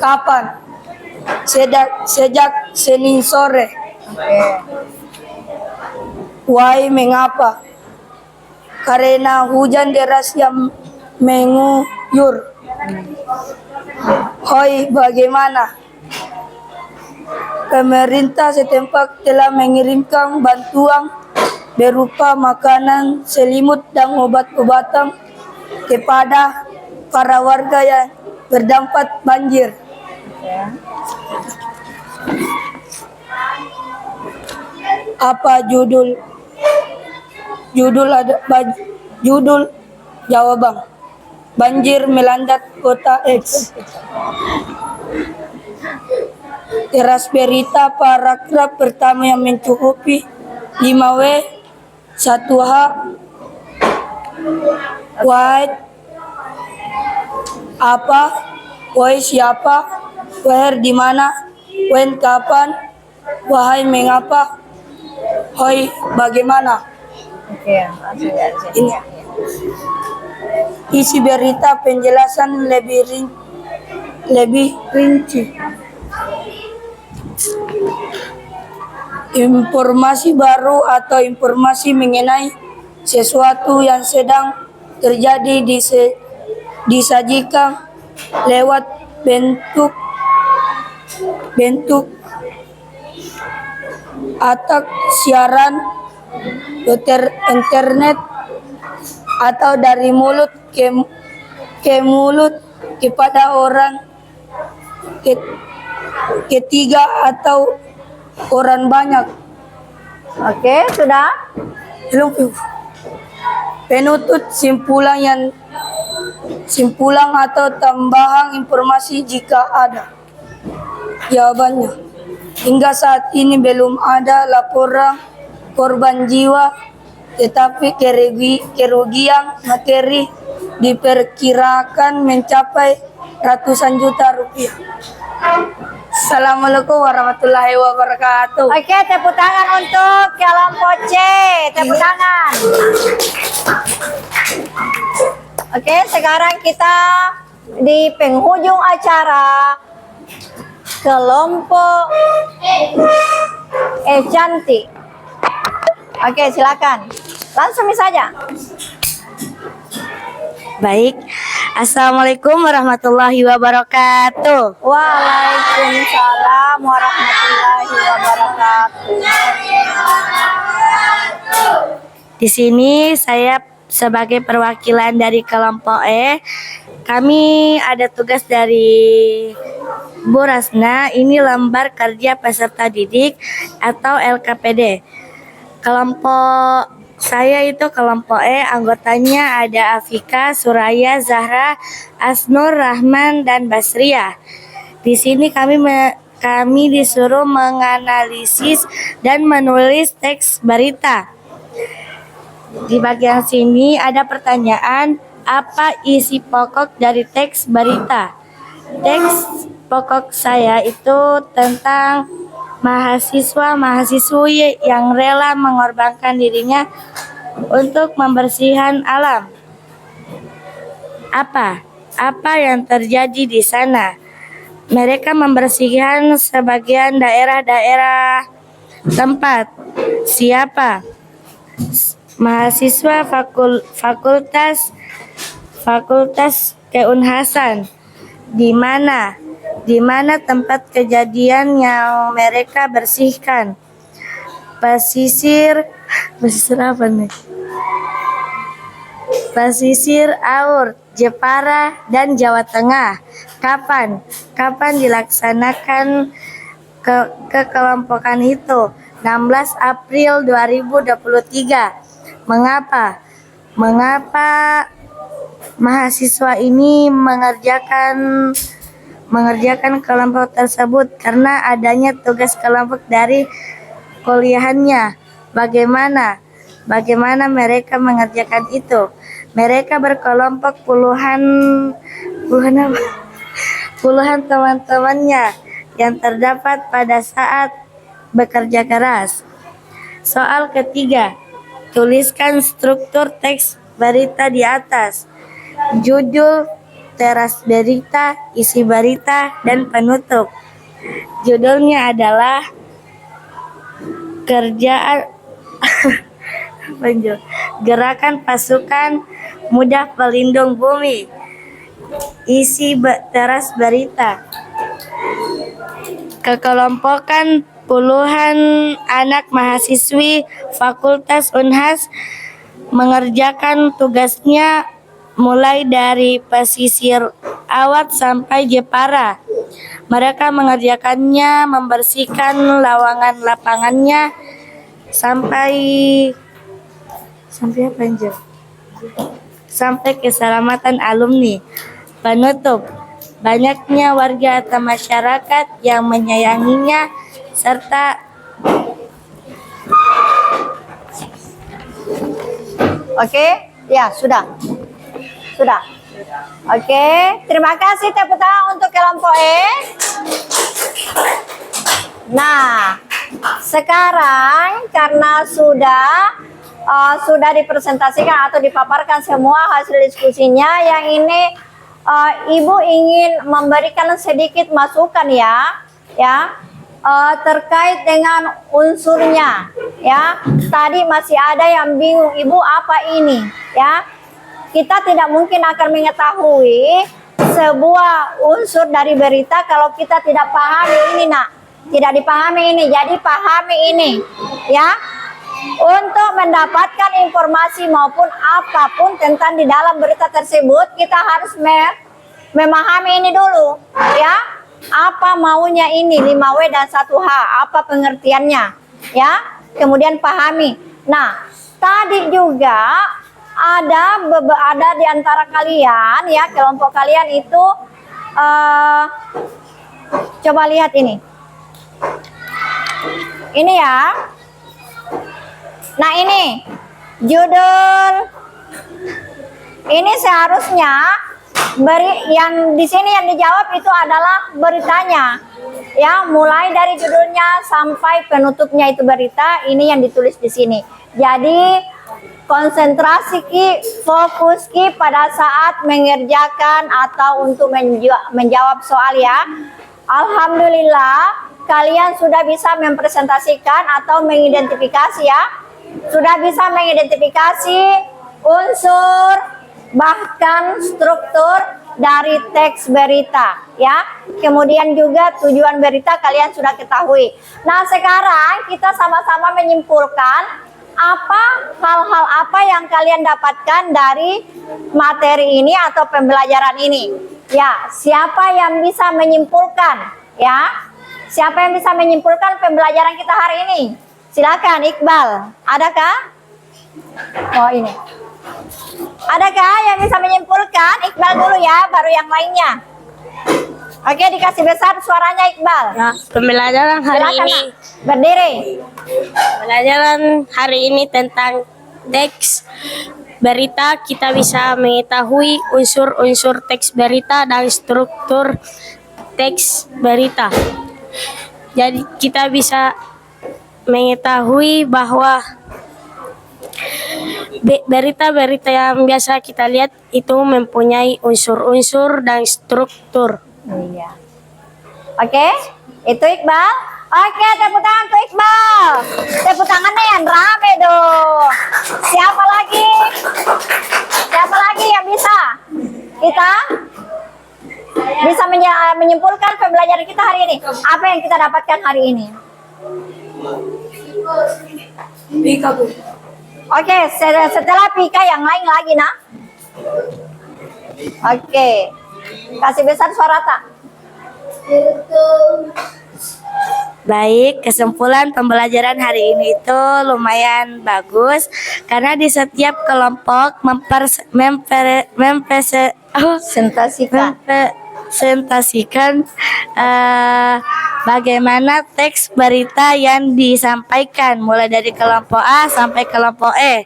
Kapan? Sejak Senin sore. Why? Mengapa? Karena hujan deras yang mengguyur. Hoi, bagaimana? Pemerintah setempat telah mengirimkan bantuan berupa makanan, selimut, dan obat-obatan kepada para warga yang terdampak banjir. Apa judul jawaban? Banjir melanda kota X. Teras berita paragraf pertama yang mencukupi 5W 1H. White apa? Why siapa? Where di mana? When kapan? Wahai mengapa? Hoi bagaimana? Oke, langsung dari sini. Ini isi berita penjelasan lebih rinci. Informasi baru atau informasi mengenai sesuatu yang sedang terjadi disajikan lewat bentuk atau siaran internet atau dari mulut ke mulut kepada orang ketiga atau orang banyak. Oke, sudah? Belum. Penutup simpulan atau tambahan informasi jika ada. Jawabannya, hingga saat ini belum ada laporan korban jiwa, tetapi kerugian materi diperkirakan mencapai ratusan juta rupiah. Assalamualaikum warahmatullahi wabarakatuh. Oke, tepuk tangan untuk kelompok C. Tepuk tangan. Oke, sekarang kita di penghujung acara kelompok cantik. Oke, silakan. Langsung saja. Baik, Assalamualaikum warahmatullahi wabarakatuh. Waalaikumsalam warahmatullahi wabarakatuh. Di sini saya sebagai perwakilan dari kelompok E. Kami ada tugas dari Bu Rasna. Ini lembar kerja peserta didik atau LKPD. Kelompok saya itu kelompok E, anggotanya ada Afika, Suraya, Zahra, Asnur, Rahman, dan Basriah. Di sini kami disuruh menganalisis dan menulis teks berita. Di bagian sini ada pertanyaan, apa isi pokok dari teks berita? Teks pokok saya itu tentang mahasiswa-mahasiswi yang rela mengorbankan dirinya untuk membersihkan alam. Apa yang terjadi di sana? Mereka membersihkan sebagian daerah-daerah tempat. Siapa? Mahasiswa fakultas Keunhasan. Di mana tempat kejadian yang mereka bersihkan? Pesisir apa nih? Pesisir Aur, Jepara, dan Jawa Tengah. Kapan dilaksanakan kekelompokan itu? 16 April 2023. Mengapa mahasiswa ini mengerjakan kelompok tersebut? Karena adanya tugas kelompok dari kuliahannya. Bagaimana mereka mengerjakan itu? Mereka berkelompok puluhan teman-temannya yang terdapat pada saat bekerja keras. Soal ketiga, tuliskan struktur teks berita di atas. Judul, teras berita, isi berita, dan penutup. Judulnya adalah Gerakan Pasukan Muda Pelindung Bumi. Isi teras berita. Kekelompokan puluhan anak mahasiswi Fakultas Unhas mengerjakan tugasnya mulai dari pesisir Awat sampai Jepara. Mereka mengerjakannya membersihkan lapangannya sampai apa Angel? Sampai keselamatan alumni. Penutup, banyaknya warga atau masyarakat yang menyayanginya serta Oke, ya sudah. Sudah. Oke, terima kasih tepuk tangan untuk kelompok E. Nah, sekarang karena sudah dipresentasikan atau dipaparkan semua hasil diskusinya, yang ini Ibu ingin memberikan sedikit masukan ya terkait dengan unsurnya ya. Tadi masih ada yang bingung, Ibu apa ini ya. Kita tidak mungkin akan mengetahui sebuah unsur dari berita kalau kita tidak pahami ini, Nak. Tidak dipahami ini, jadi pahami ini ya. Untuk mendapatkan informasi maupun apapun tentang di dalam berita tersebut, kita harus memahami ini dulu ya. Apa maunya ini 5W dan 1H, apa pengertiannya ya. Kemudian pahami. Nah, tadi juga ada di antara kalian ya, kelompok kalian itu coba lihat ini ya. Nah, ini judul ini seharusnya yang di sini yang dijawab itu adalah beritanya ya, mulai dari judulnya sampai penutupnya itu berita, ini yang ditulis di sini. Jadi konsentrasi fokus pada saat mengerjakan atau untuk menjawab soal ya. Alhamdulillah kalian sudah bisa mempresentasikan atau mengidentifikasi ya. Sudah bisa mengidentifikasi unsur bahkan struktur dari teks berita ya. Kemudian juga tujuan berita kalian sudah ketahui. Nah, sekarang kita sama-sama menyimpulkan hal-hal apa yang kalian dapatkan dari materi ini atau pembelajaran ini. Ya, siapa yang bisa menyimpulkan ya? Siapa yang bisa menyimpulkan pembelajaran kita hari ini? Silakan Iqbal. Adakah? Oh, ini. Adakah yang bisa menyimpulkan? Iqbal dulu ya, baru yang lainnya. Oke, dikasih besar suaranya Iqbal. Ya, pembelajaran hari Silakan, ini. Nak. Berdiri. Pembelajaran hari ini tentang teks berita. Kita bisa mengetahui unsur-unsur teks berita dan struktur teks berita. Jadi kita bisa mengetahui bahwa berita-berita yang biasa kita lihat itu mempunyai unsur-unsur dan struktur. Iya. Oke, itu Iqbal. Oke, tepuk tangan untuk Iqbal. Tepuk tangannya yang rame dong. Siapa lagi? Siapa lagi yang bisa? Kita bisa menyimpulkan pembelajaran kita hari ini. Apa yang kita dapatkan hari ini? Pika, Bu. Oke, setelah Pika yang lain lagi, nah. Oke, kasih besar suara tak. Baik, kesimpulan pembelajaran hari ini itu lumayan bagus karena di setiap kelompok mempresentasikan bagaimana teks berita yang disampaikan mulai dari kelompok A sampai kelompok E.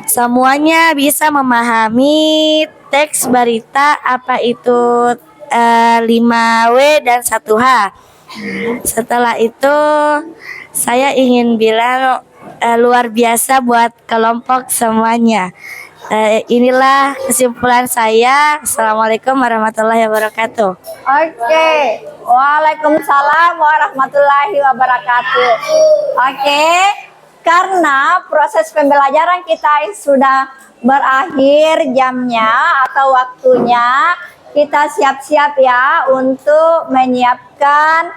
Semuanya bisa memahami teks berita apa itu 5W dan 1H. Setelah itu saya ingin bilang luar biasa buat kelompok semuanya. Inilah kesimpulan saya. Assalamualaikum warahmatullahi wabarakatuh. Oke, waalaikumsalam warahmatullahi wabarakatuh. Oke, karena proses pembelajaran kita sudah berakhir jamnya atau waktunya, kita siap-siap ya untuk menyiapkan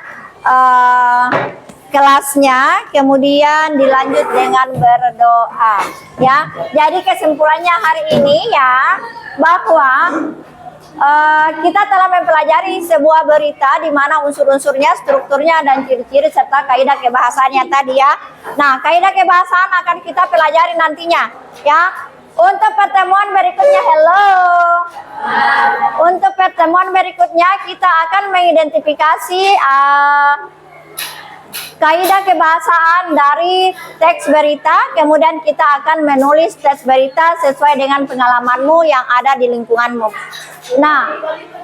kelasnya, kemudian dilanjut dengan berdoa ya. Jadi kesimpulannya hari ini ya, bahwa kita telah mempelajari sebuah berita di mana unsur-unsurnya, strukturnya, dan ciri-ciri serta kaidah kebahasaan yang tadi ya. Nah, kaidah kebahasaan akan kita pelajari nantinya ya. Untuk pertemuan berikutnya, Untuk pertemuan berikutnya kita akan mengidentifikasi kaidah kebahasaan dari teks berita, kemudian kita akan menulis teks berita sesuai dengan pengalamanmu yang ada di lingkunganmu. Nah,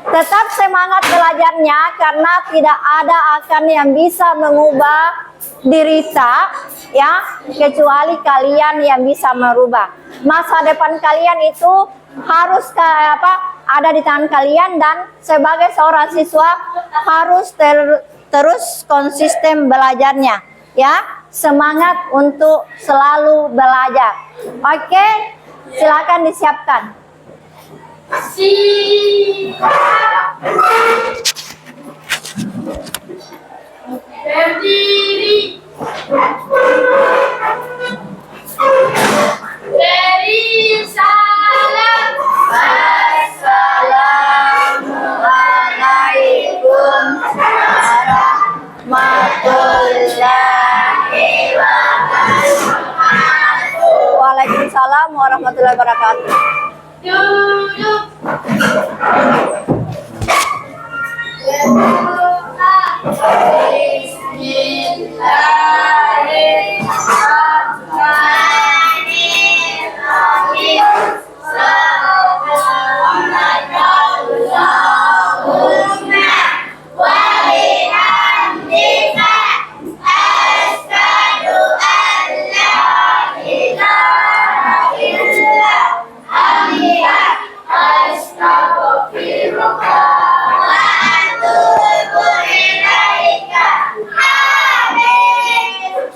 tetap semangat belajarnya karena tidak ada akan yang bisa mengubah derita ya, kecuali kalian yang bisa merubah. Masa depan kalian itu harus ada di tangan kalian, dan sebagai seorang siswa harus terus konsisten belajarnya ya. Semangat untuk selalu belajar. Oke, silakan disiapkan. Berdiri. Beri salam. Assalamualaikum warahmatullahi wabarakatuh. Waalaikumsalam warahmatullahi wabarakatuh. Duduk.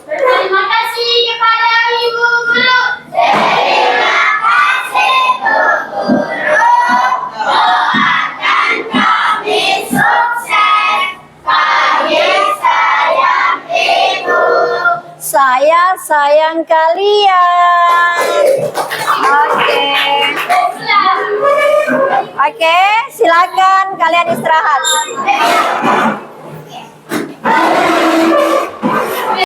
Terima kasih kepada Ibu Guru. Terima kasih Bu Guru. Doakan kami sukses. Kami sayang Ibu. Saya sayang kalian. Oke, silakan kalian istirahat.